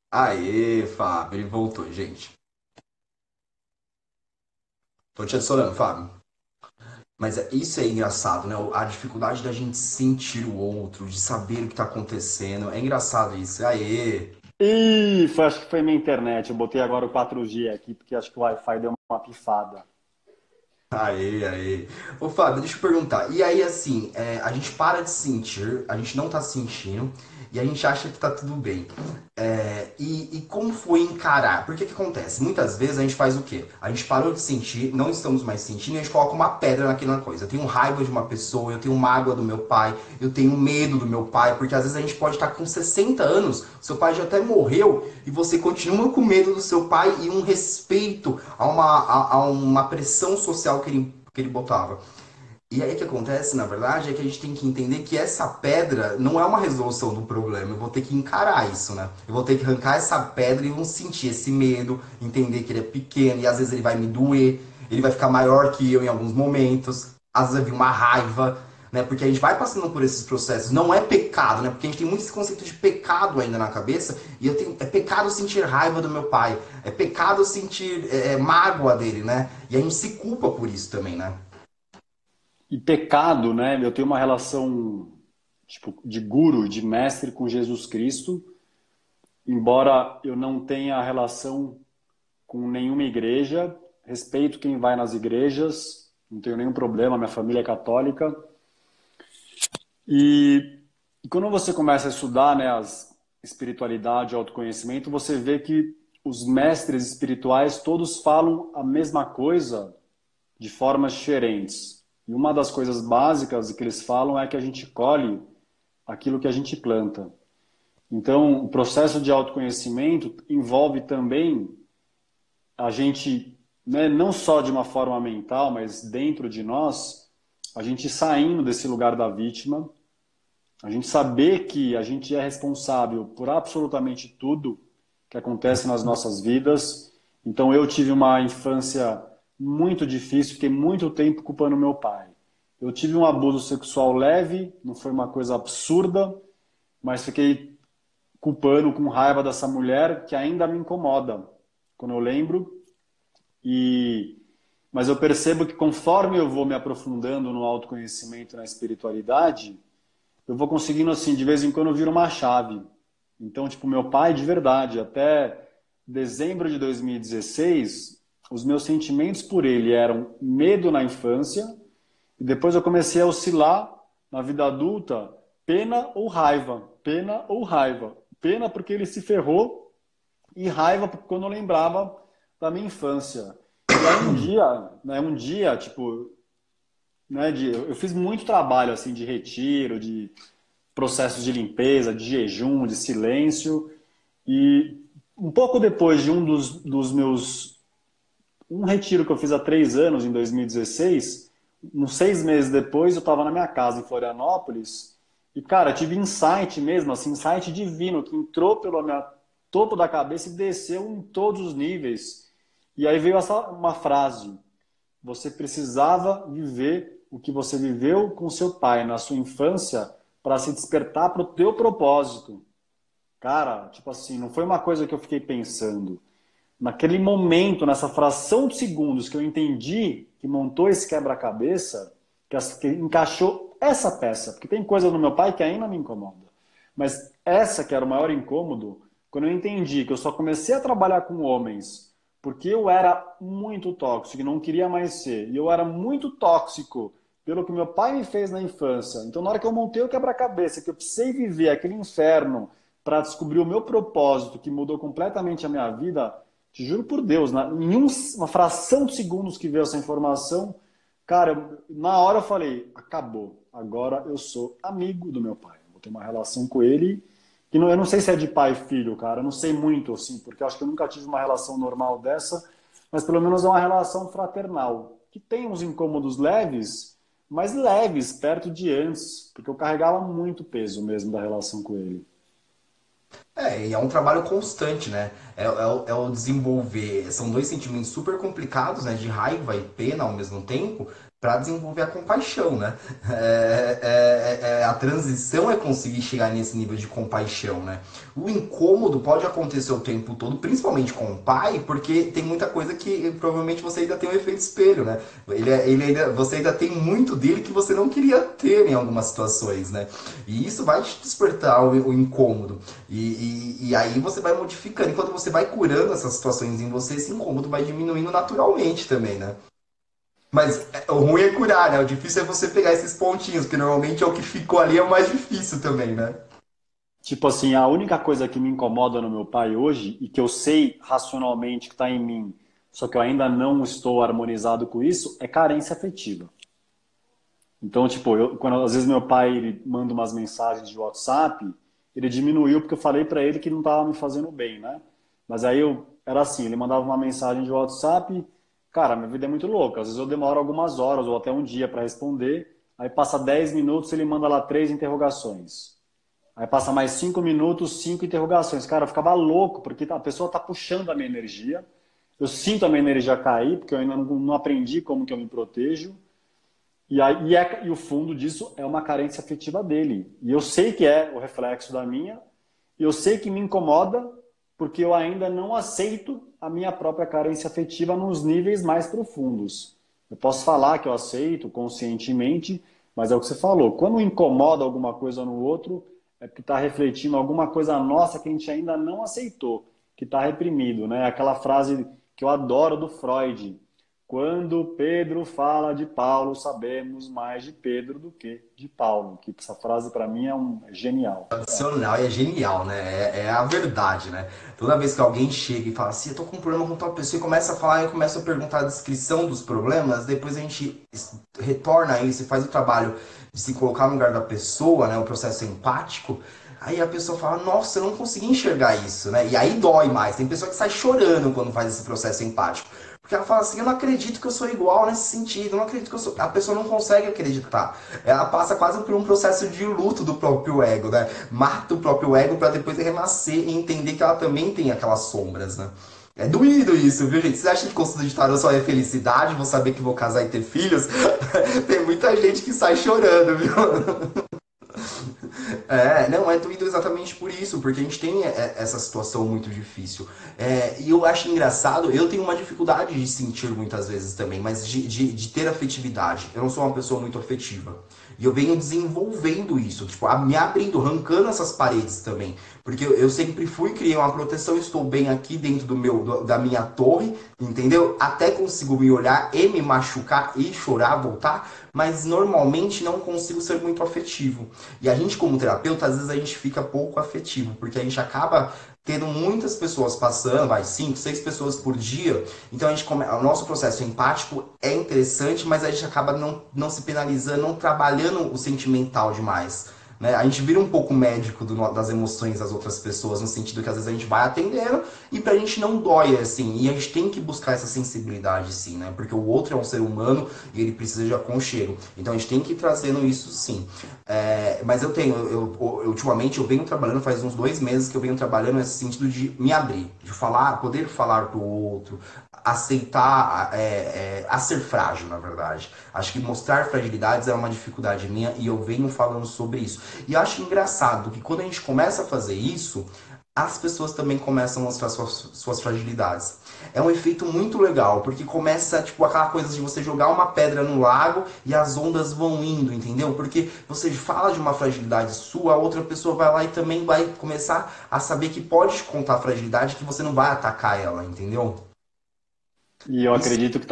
Aê, Fábio, ele voltou, gente. Tô te adicionando, Fábio. Mas isso é engraçado, né? A dificuldade da gente sentir o outro, de saber o que tá acontecendo. É engraçado isso. Aê! Acho que foi minha internet. Eu botei agora o 4G aqui, porque acho que o Wi-Fi deu uma pifada. Aê, aê. Ô, Fábio, deixa eu perguntar. E aí, assim, a gente para de sentir, a gente não tá sentindo, e a gente acha que tá tudo bem. E como foi encarar? Porque que acontece? Muitas vezes a gente faz o quê? A gente parou de sentir, não estamos mais sentindo, e a gente coloca uma pedra naquela coisa. Eu tenho raiva de uma pessoa, eu tenho mágoa do meu pai, eu tenho medo do meu pai, porque às vezes a gente pode estar com 60 anos, seu pai já até morreu, e você continua com medo do seu pai e um respeito a uma pressão social que ele botava. E aí o que acontece, na verdade, é que a gente tem que entender que essa pedra não é uma resolução do problema. Eu vou ter que encarar isso, né? Eu vou ter que arrancar essa pedra e não sentir esse medo, entender que ele é pequeno e às vezes ele vai me doer, ele vai ficar maior que eu em alguns momentos, às vezes vai vir uma raiva, né? Porque a gente vai passando por esses processos. Não é pecado, né? Porque a gente tem muito esse conceito de pecado ainda na cabeça e é pecado sentir raiva do meu pai, é pecado sentir mágoa dele, né? E a gente se culpa por isso também, né? E pecado, né? Eu tenho uma relação tipo de guru, de mestre com Jesus Cristo, embora eu não tenha relação com nenhuma igreja, respeito quem vai nas igrejas, não tenho nenhum problema, minha família é católica. E quando você começa a estudar, né, as espiritualidade, autoconhecimento, você vê que os mestres espirituais todos falam a mesma coisa de formas diferentes. E uma das coisas básicas que eles falam é que a gente colhe aquilo que a gente planta. Então, o processo de autoconhecimento envolve também a gente, né, não só de uma forma mental, mas dentro de nós, a gente saindo desse lugar da vítima, a gente saber que a gente é responsável por absolutamente tudo que acontece nas nossas vidas. Então, eu tive uma infância muito difícil, fiquei muito tempo culpando meu pai. Eu tive um abuso sexual leve, não foi uma coisa absurda, mas fiquei culpando, com raiva dessa mulher que ainda me incomoda quando eu lembro. E mas eu percebo que conforme eu vou me aprofundando no autoconhecimento, na espiritualidade, eu vou conseguindo assim, de vez em quando vira uma chave. Então, tipo, meu pai de verdade, até dezembro de 2016, os meus sentimentos por ele eram medo na infância, e depois eu comecei a oscilar na vida adulta, pena ou raiva, pena ou raiva. Pena porque ele se ferrou e raiva porque quando eu lembrava da minha infância. E aí um dia, tipo, né, eu fiz muito trabalho assim de retiro, de processos de limpeza, de jejum, de silêncio. E um pouco depois de dos meus um retiro que eu fiz há 3 anos, em 2016, uns 6 meses depois, eu estava na minha casa em Florianópolis e, cara, tive insight mesmo, assim, insight divino, que entrou pelo meu topo da cabeça e desceu em todos os níveis. E aí veio uma frase: você precisava viver o que você viveu com seu pai na sua infância para se despertar para o teu propósito. Cara, tipo assim, não foi uma coisa que eu fiquei pensando. Naquele momento, nessa fração de segundos que eu entendi que montou esse quebra-cabeça, que encaixou essa peça, porque tem coisa no meu pai que ainda me incomoda. Mas essa que era o maior incômodo, quando eu entendi que eu só comecei a trabalhar com homens porque eu era muito tóxico e não queria mais ser, e eu era muito tóxico pelo que meu pai me fez na infância. Então, na hora que eu montei o quebra-cabeça, que eu precisei viver aquele inferno para descobrir o meu propósito, que mudou completamente a minha vida, te juro por Deus, uma fração de segundos que veio essa informação, cara, na hora eu falei, acabou. Agora eu sou amigo do meu pai. Vou ter uma relação com ele que não, eu não sei se é de pai e filho, cara. Eu não sei muito, assim, porque eu acho que eu nunca tive uma relação normal dessa, mas pelo menos é uma relação fraternal, que tem uns incômodos leves, mas leves, perto de antes, porque eu carregava muito peso mesmo da relação com ele. E é um trabalho constante, né? É o desenvolver. São dois sentimentos super complicados, né? De raiva e pena ao mesmo tempo, para desenvolver a compaixão, né? A transição é conseguir chegar nesse nível de compaixão, né? O incômodo pode acontecer o tempo todo, principalmente com o pai, porque tem muita coisa que provavelmente você ainda tem um efeito espelho, né? Você ainda tem muito dele que você não queria ter em algumas situações, né? E isso vai te despertar o incômodo. E aí você vai modificando. E quando você vai curando essas situações em você, esse incômodo vai diminuindo naturalmente também, né? Mas o ruim é curar, né? O difícil é você pegar esses pontinhos, que normalmente é o que ficou ali, é o mais difícil também, né? Tipo assim, a única coisa que me incomoda no meu pai hoje, e que eu sei racionalmente que está em mim, só que eu ainda não estou harmonizado com isso, é carência afetiva. Então, tipo, quando às vezes meu pai ele manda umas mensagens de WhatsApp, ele diminuiu porque eu falei para ele que não estava me fazendo bem, né? Mas aí era assim, ele mandava uma mensagem de WhatsApp, cara, minha vida é muito louca. Às vezes eu demoro algumas horas ou até um dia para responder, aí passa 10 minutos, ele manda lá 3 interrogações. Aí passa mais 5 minutos, 5 interrogações. Cara, eu ficava louco, porque a pessoa tá puxando a minha energia. Eu sinto a minha energia cair, porque eu ainda não aprendi como que eu me protejo. E o fundo disso é uma carência afetiva dele. E eu sei que é o reflexo da minha, e eu sei que me incomoda, porque eu ainda não aceito a minha própria carência afetiva nos níveis mais profundos. Eu posso falar que eu aceito conscientemente, mas é o que você falou. Quando incomoda alguma coisa no outro, é porque está refletindo alguma coisa nossa que a gente ainda não aceitou, que está reprimido, né? Aquela frase que eu adoro do Freud: quando Pedro fala de Paulo, sabemos mais de Pedro do que de Paulo. Que essa frase para mim é genial. Tradicional e é genial, né? É a verdade, né? Toda vez que alguém chega e fala assim, eu tô com um problema com tal pessoa, e começa a falar, eu começo a perguntar a descrição dos problemas, depois a gente retorna a isso e faz o trabalho de se colocar no lugar da pessoa, né? O processo empático. Aí a pessoa fala, nossa, eu não consegui enxergar isso, né? E aí dói mais. Tem pessoa que sai chorando quando faz esse processo empático. Porque ela fala assim, eu não acredito que eu sou igual nesse sentido, eu não acredito que eu sou... A pessoa não consegue acreditar. Ela passa quase por um processo de luto do próprio ego, né? Mata o próprio ego para depois renascer e entender que ela também tem aquelas sombras, né? É doído isso, viu, gente? Vocês acham que consulta de tarô só é felicidade? Vou saber que vou casar e ter filhos? Tem muita gente que sai chorando, viu? Não, é doído exatamente por isso, porque a gente tem essa situação muito difícil. E eu acho engraçado, eu tenho uma dificuldade de sentir muitas vezes também, mas de ter afetividade. Eu não sou uma pessoa muito afetiva. E eu venho desenvolvendo isso, tipo, me abrindo, arrancando essas paredes também. Porque eu sempre fui, criei uma proteção, estou bem aqui dentro da minha torre, entendeu? Até consigo me olhar e me machucar e chorar, voltar, mas normalmente não consigo ser muito afetivo. E a gente, como terapeuta, às vezes a gente fica pouco afetivo, porque a gente acaba tendo muitas pessoas passando, vai, 5, 6 pessoas por dia. Então o nosso processo empático é interessante, mas a gente acaba não se penalizando, não trabalhando o sentimental demais. Né? A gente vira um pouco médico das emoções das outras pessoas, no sentido que às vezes a gente vai atendendo e pra gente não dói, assim. E a gente tem que buscar essa sensibilidade, sim, né? Porque o outro é um ser humano e ele precisa de aconchego. Então a gente tem que ir trazendo isso, sim. Mas ultimamente eu venho trabalhando, faz uns 2 meses que eu venho trabalhando nesse sentido de me abrir, de falar, poder falar pro outro, aceitar a ser frágil, na verdade. Acho que mostrar fragilidades é uma dificuldade minha e eu venho falando sobre isso. E eu acho engraçado que quando a gente começa a fazer isso, as pessoas também começam a mostrar suas fragilidades. É um efeito muito legal, porque começa, tipo, aquela coisa de você jogar uma pedra no lago e as ondas vão indo, entendeu? Porque você fala de uma fragilidade sua, a outra pessoa vai lá e também vai começar a saber que pode te contar a fragilidade, que você não vai atacar ela, entendeu? E eu Isso acredito que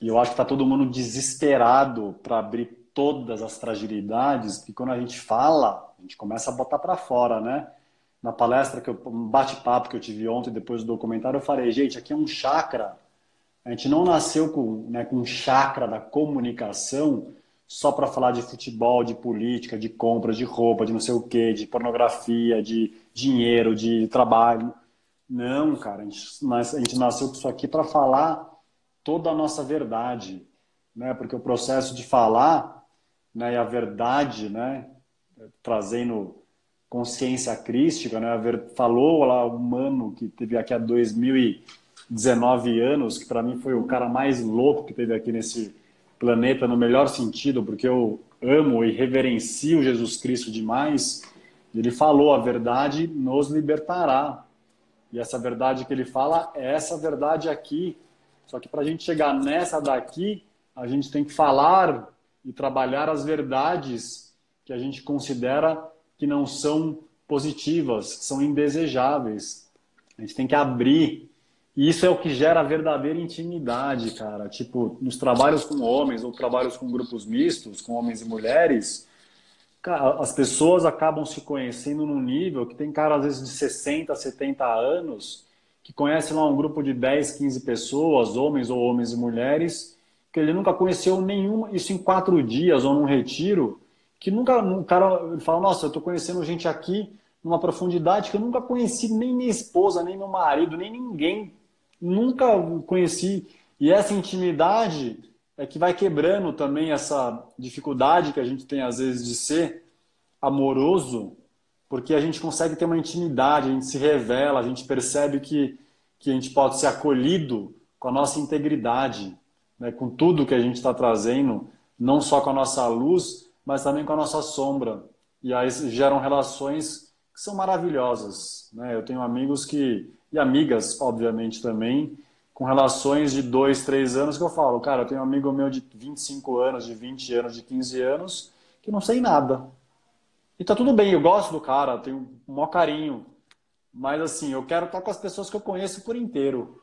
e eu acho que tá todo mundo desesperado para abrir todas as fragilidades, porque quando a gente fala, a gente começa a botar para fora, né? Na palestra um bate-papo que eu tive ontem depois do documentário, eu falei, gente, aqui é um chakra. A gente não nasceu com um chakra da comunicação só para falar de futebol, de política, de compra, de roupa, de não sei o quê, de pornografia, de dinheiro, de trabalho. Não, cara, a gente nasceu com isso aqui para falar toda a nossa verdade, né? Porque o processo de falar, né, e a verdade, né, trazendo consciência crística, né? Falou lá o mano que teve aqui há 2019 anos, que para mim foi o cara mais louco que teve aqui nesse planeta, no melhor sentido, porque eu amo e reverencio Jesus Cristo demais. Ele falou: a verdade nos libertará. E essa verdade que ele fala é essa verdade aqui. Só que para a gente chegar nessa daqui, a gente tem que falar e trabalhar as verdades que a gente considera que não são positivas, que são indesejáveis. A gente tem que abrir. E isso é o que gera a verdadeira intimidade, cara. Tipo, nos trabalhos com homens ou trabalhos com grupos mistos, com homens e mulheres, as pessoas acabam se conhecendo num nível que tem cara, às vezes, de 60, 70 anos, que conhece lá um grupo de 10, 15 pessoas, homens ou homens e mulheres, que ele nunca conheceu nenhuma, isso em 4 dias ou num retiro, que nunca, um cara ele fala, nossa, eu estou conhecendo gente aqui numa profundidade que eu nunca conheci nem minha esposa, nem meu marido, nem ninguém, nunca conheci. E essa intimidade é que vai quebrando também essa dificuldade que a gente tem às vezes de ser amoroso, porque a gente consegue ter uma intimidade, a gente se revela, a gente percebe que a gente pode ser acolhido com a nossa integridade, né? Com tudo que a gente está trazendo, não só com a nossa luz, mas também com a nossa sombra. E aí geram relações que são maravilhosas, né? Eu tenho amigos e amigas, obviamente, também, com relações de 2, 3 anos que eu falo, cara, eu tenho um amigo meu de 25 anos, de 20 anos, de 15 anos, que não sei nada. E tá tudo bem, eu gosto do cara, tenho um maior carinho. Mas assim, eu quero estar com as pessoas que eu conheço por inteiro.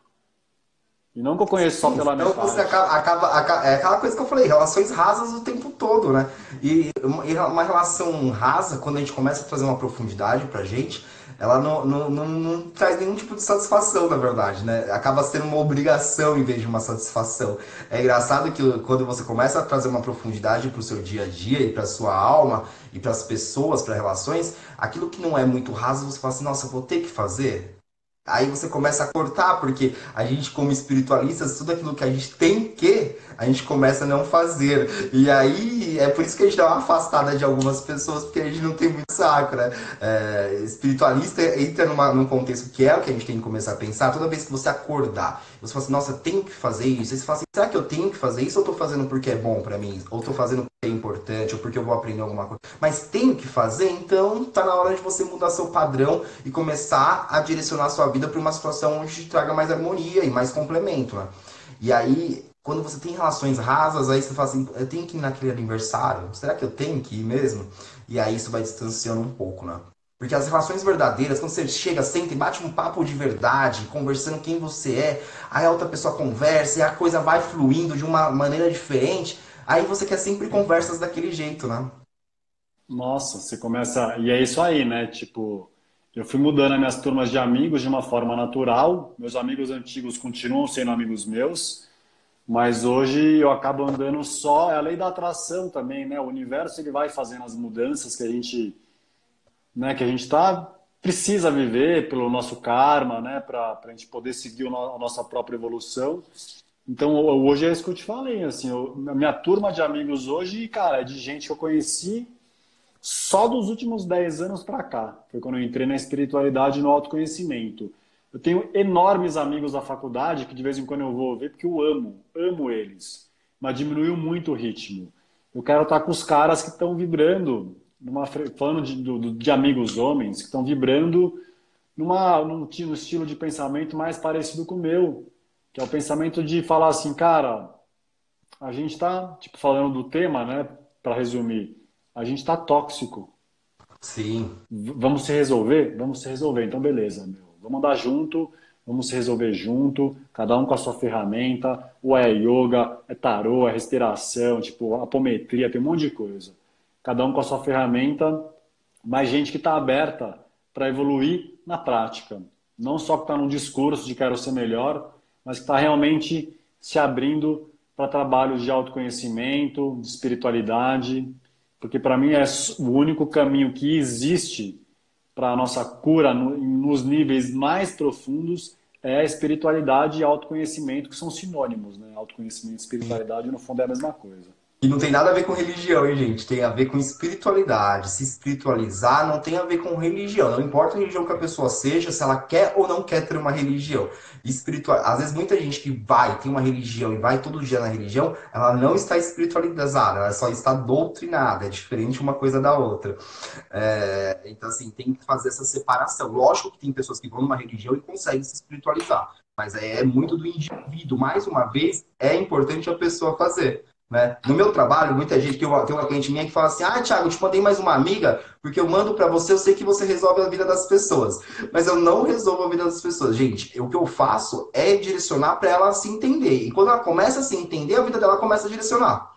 E não que eu conheço só Sim, pela senão você metade. é aquela coisa que eu falei, relações rasas o tempo todo, né? E uma relação rasa, quando a gente começa a trazer uma profundidade pra gente, ela não traz nenhum tipo de satisfação, na verdade, né? Acaba sendo uma obrigação em vez de uma satisfação. É engraçado que quando você começa a trazer uma profundidade pro seu dia a dia e pra sua alma e pras pessoas, para relações, aquilo que não é muito raso, você fala assim, nossa, eu vou ter que fazer. Aí você começa a cortar, porque a gente, como espiritualistas, tudo aquilo que a gente tem que, a gente começa a não fazer. E aí é por isso que a gente dá uma afastada de algumas pessoas, porque a gente não tem muito saco, né? Espiritualista entra num contexto que é o que a gente tem que começar a pensar. Toda vez que você acordar, você fala assim, nossa, eu tenho que fazer isso. Aí você fala assim, será que eu tenho que fazer isso ou eu tô fazendo porque é bom pra mim? Ou tô fazendo porque é importante, ou porque eu vou aprender alguma coisa? Mas tenho que fazer, então tá na hora de você mudar seu padrão e começar a direcionar a sua vida para uma situação onde te traga mais harmonia e mais complemento, né? E aí, quando você tem relações rasas, aí você fala assim, eu tenho que ir naquele aniversário? Será que eu tenho que ir mesmo? E aí isso vai distanciando um pouco, né? Porque as relações verdadeiras, quando você chega, senta e bate um papo de verdade, conversando quem você é, aí a outra pessoa conversa e a coisa vai fluindo de uma maneira diferente, aí você quer sempre conversas daquele jeito, né? Nossa, você começa. E é isso aí, né? Tipo, eu fui mudando as minhas turmas de amigos de uma forma natural. Meus amigos antigos continuam sendo amigos meus, mas hoje eu acabo andando só. É a lei da atração também, né? O universo ele vai fazendo as mudanças que a gente, né? Que a gente precisa viver pelo nosso karma, né? Para a gente poder seguir a nossa própria evolução. Então, hoje é isso que eu te falei, assim, a minha turma de amigos hoje, cara, é de gente que eu conheci só dos últimos 10 anos para cá. Foi quando eu entrei na espiritualidade e no autoconhecimento. Eu tenho enormes amigos da faculdade que de vez em quando eu vou ver porque eu amo eles. Mas diminuiu muito o ritmo. Eu quero estar com os caras que estão vibrando, falando de amigos homens, que estão vibrando num estilo de pensamento mais parecido com o meu, que é o pensamento de falar assim, cara, a gente está, tipo, falando do tema, né, para resumir, a gente está tóxico. Sim. Vamos se resolver? Vamos se resolver. Então, beleza, meu. Vamos andar junto, vamos se resolver junto, cada um com a sua ferramenta. Ou é yoga, é tarô, é respiração, tipo, apometria, tem um monte de coisa. Cada um com a sua ferramenta, mas gente que está aberta para evoluir na prática. Não só que está num discurso de quero ser melhor, mas que está realmente se abrindo para trabalhos de autoconhecimento, de espiritualidade, porque para mim é o único caminho que existe para a nossa cura nos níveis mais profundos é a espiritualidade e autoconhecimento, que são sinônimos, né? Autoconhecimento e espiritualidade, no fundo, é a mesma coisa. E não tem nada a ver com religião, hein, gente? Tem a ver com espiritualidade. Se espiritualizar não tem a ver com religião. Não importa a religião que a pessoa seja, se ela quer ou não quer ter uma religião. Espiritual... Às vezes, muita gente que vai, tem uma religião e vai todo dia na religião, ela não está espiritualizada, ela só está doutrinada. É diferente uma coisa da outra. Então, assim, tem que fazer essa separação. Lógico que tem pessoas que vão numa religião e conseguem se espiritualizar. Mas é muito do indivíduo. Mais uma vez, é importante a pessoa fazer. Né? No meu trabalho, muita gente, que eu tenho uma cliente minha que fala assim, ah, Thiago, eu te mandei mais uma amiga, porque eu mando pra você, eu sei que você resolve a vida das pessoas. Mas eu não resolvo a vida das pessoas. Gente, o que eu faço é direcionar pra ela se entender. E quando ela começa a se entender, a vida dela começa a direcionar.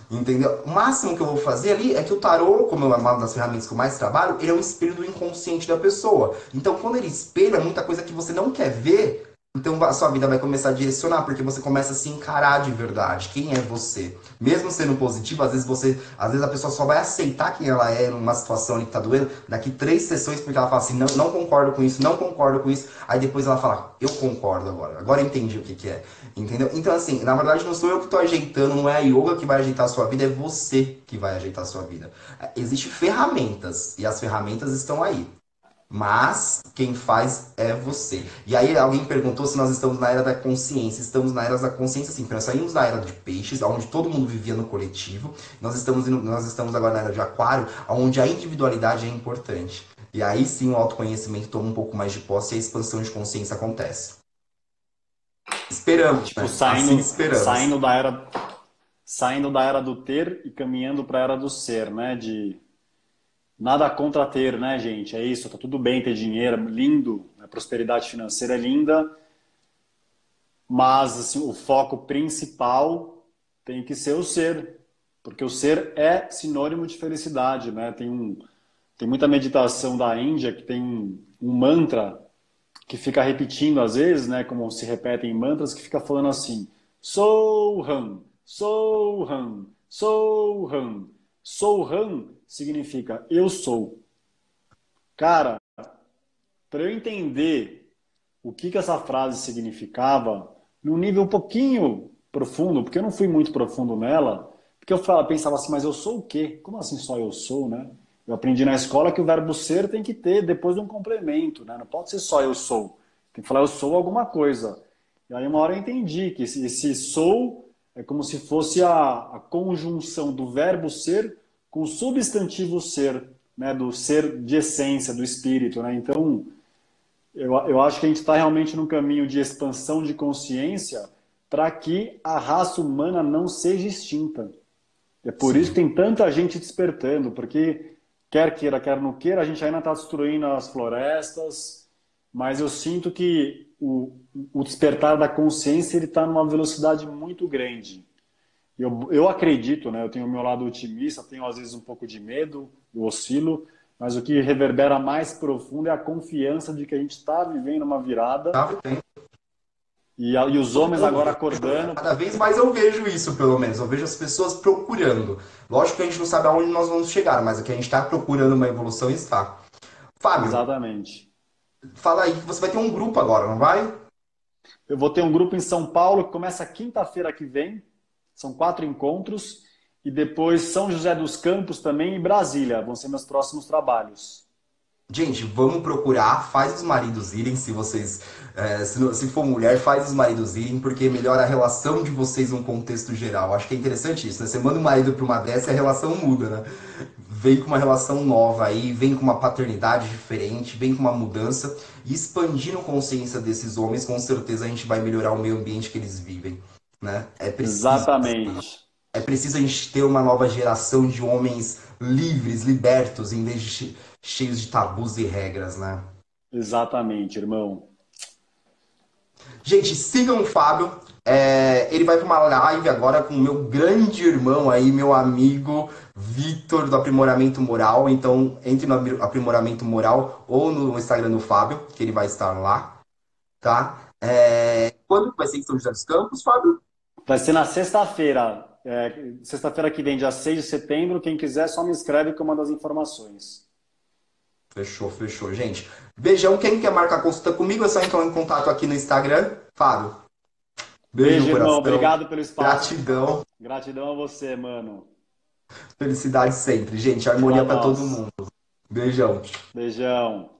Entendeu? O máximo que eu vou fazer ali é que o tarô, como é uma das ferramentas que eu mais trabalho, ele é um espelho do inconsciente da pessoa. Então, quando ele espelha muita coisa que você não quer ver, então a sua vida vai começar a direcionar, porque você começa a se encarar de verdade. Quem é você? Mesmo sendo positivo, às vezes a pessoa só vai aceitar quem ela é numa situação ali que tá doendo, daqui 3 sessões, porque ela fala assim, não, não concordo com isso, não concordo com isso. Aí depois ela fala, eu concordo agora eu entendi o que que é. Entendeu? Então, assim, na verdade não sou eu que estou ajeitando, não é a yoga que vai ajeitar a sua vida, é você que vai ajeitar a sua vida. Existem ferramentas, e as ferramentas estão aí. Mas quem faz é você. E aí alguém perguntou se nós estamos na era da consciência. Estamos na era da consciência, sim. Nós saímos da era de peixes, onde todo mundo vivia no coletivo. Nós estamos agora na era de aquário, onde a individualidade é importante. E aí sim o autoconhecimento toma um pouco mais de posse e a expansão de consciência acontece. Esperamos, Tipo, né? Assim esperamos. saindo da era do ter e caminhando para a era do ser, né? De nada contra ter, né, gente? É isso, tá tudo bem ter dinheiro, lindo, a prosperidade financeira é linda, mas assim, o foco principal tem que ser o ser, porque o ser é sinônimo de felicidade, né? Tem muita meditação da Índia que tem um mantra que fica repetindo às vezes, né, como se repetem mantras, que fica falando assim: Soham, Soham, Soham. Soham significa eu sou. Cara, para eu entender o que essa frase significava, num nível um pouquinho profundo, porque eu não fui muito profundo nela, porque pensava assim, mas eu sou o quê? Como assim só eu sou, né? Eu aprendi na escola que o verbo ser tem que ter depois de um complemento, né? Não pode ser só eu sou. Tem que falar eu sou alguma coisa. E aí uma hora eu entendi que esse sou é como se fosse a conjunção do verbo ser com o substantivo ser, né? Do ser de essência, do espírito, né? Então, eu acho que a gente está realmente num caminho de expansão de consciência para que a raça humana não seja extinta. É por isso que Sim. tem tanta gente despertando, porque quer queira, quer não queira, a gente ainda está destruindo as florestas, mas eu sinto que o despertar da consciência ele está numa velocidade muito grande. Eu acredito, né? Eu tenho o meu lado otimista, tenho às vezes um pouco de medo, eu oscilo, mas o que reverbera mais profundo é a confiança de que a gente está vivendo uma virada Tá vendo? e os Todo homens mundo agora vê. acordando. Cada vez mais eu vejo isso, pelo menos. Eu vejo as pessoas procurando. Lógico que a gente não sabe aonde nós vamos chegar, mas aqui a gente está procurando uma evolução e está. Fábio, Exatamente. fala aí que você vai ter um grupo agora, não vai? Eu vou ter um grupo em São Paulo que começa quinta-feira que vem. São 4 encontros. E depois São José dos Campos também e Brasília. Vão ser meus próximos trabalhos. Gente, vamos procurar, faz os maridos irem, se vocês, se for mulher, faz os maridos irem, porque melhora a relação de vocês num contexto geral. Acho que é interessante isso, né? Você manda o marido para uma dessa e a relação muda, né? Vem com uma relação nova aí, vem com uma paternidade diferente, vem com uma mudança, e expandindo a consciência desses homens, com certeza a gente vai melhorar o meio ambiente que eles vivem, né? Exatamente. É preciso a gente ter uma nova geração de homens livres, libertos, em vez de cheios de tabus e regras, né? Exatamente, irmão. Gente, sigam o Fábio. Ele vai para uma live agora com o meu grande irmão aí, meu amigo Vitor do Aprimoramento Moral. Então, entre no Aprimoramento Moral ou no Instagram do Fábio, que ele vai estar lá, tá? Quando vai ser em São José dos Campos, Fábio? Vai ser na sexta-feira. Sexta-feira que vem, dia 6 de setembro. Quem quiser, só me escreve que eu mando as informações. Fechou, fechou, gente. Beijão. Quem quer marcar consulta comigo é só entrar em contato aqui no Instagram. Fábio, beijo no Beijo, irmão. coração. Obrigado pelo espaço. Gratidão. Gratidão a você, mano. Felicidade sempre, gente. Show a Harmonia pra todo nós. mundo. Beijão. Beijão.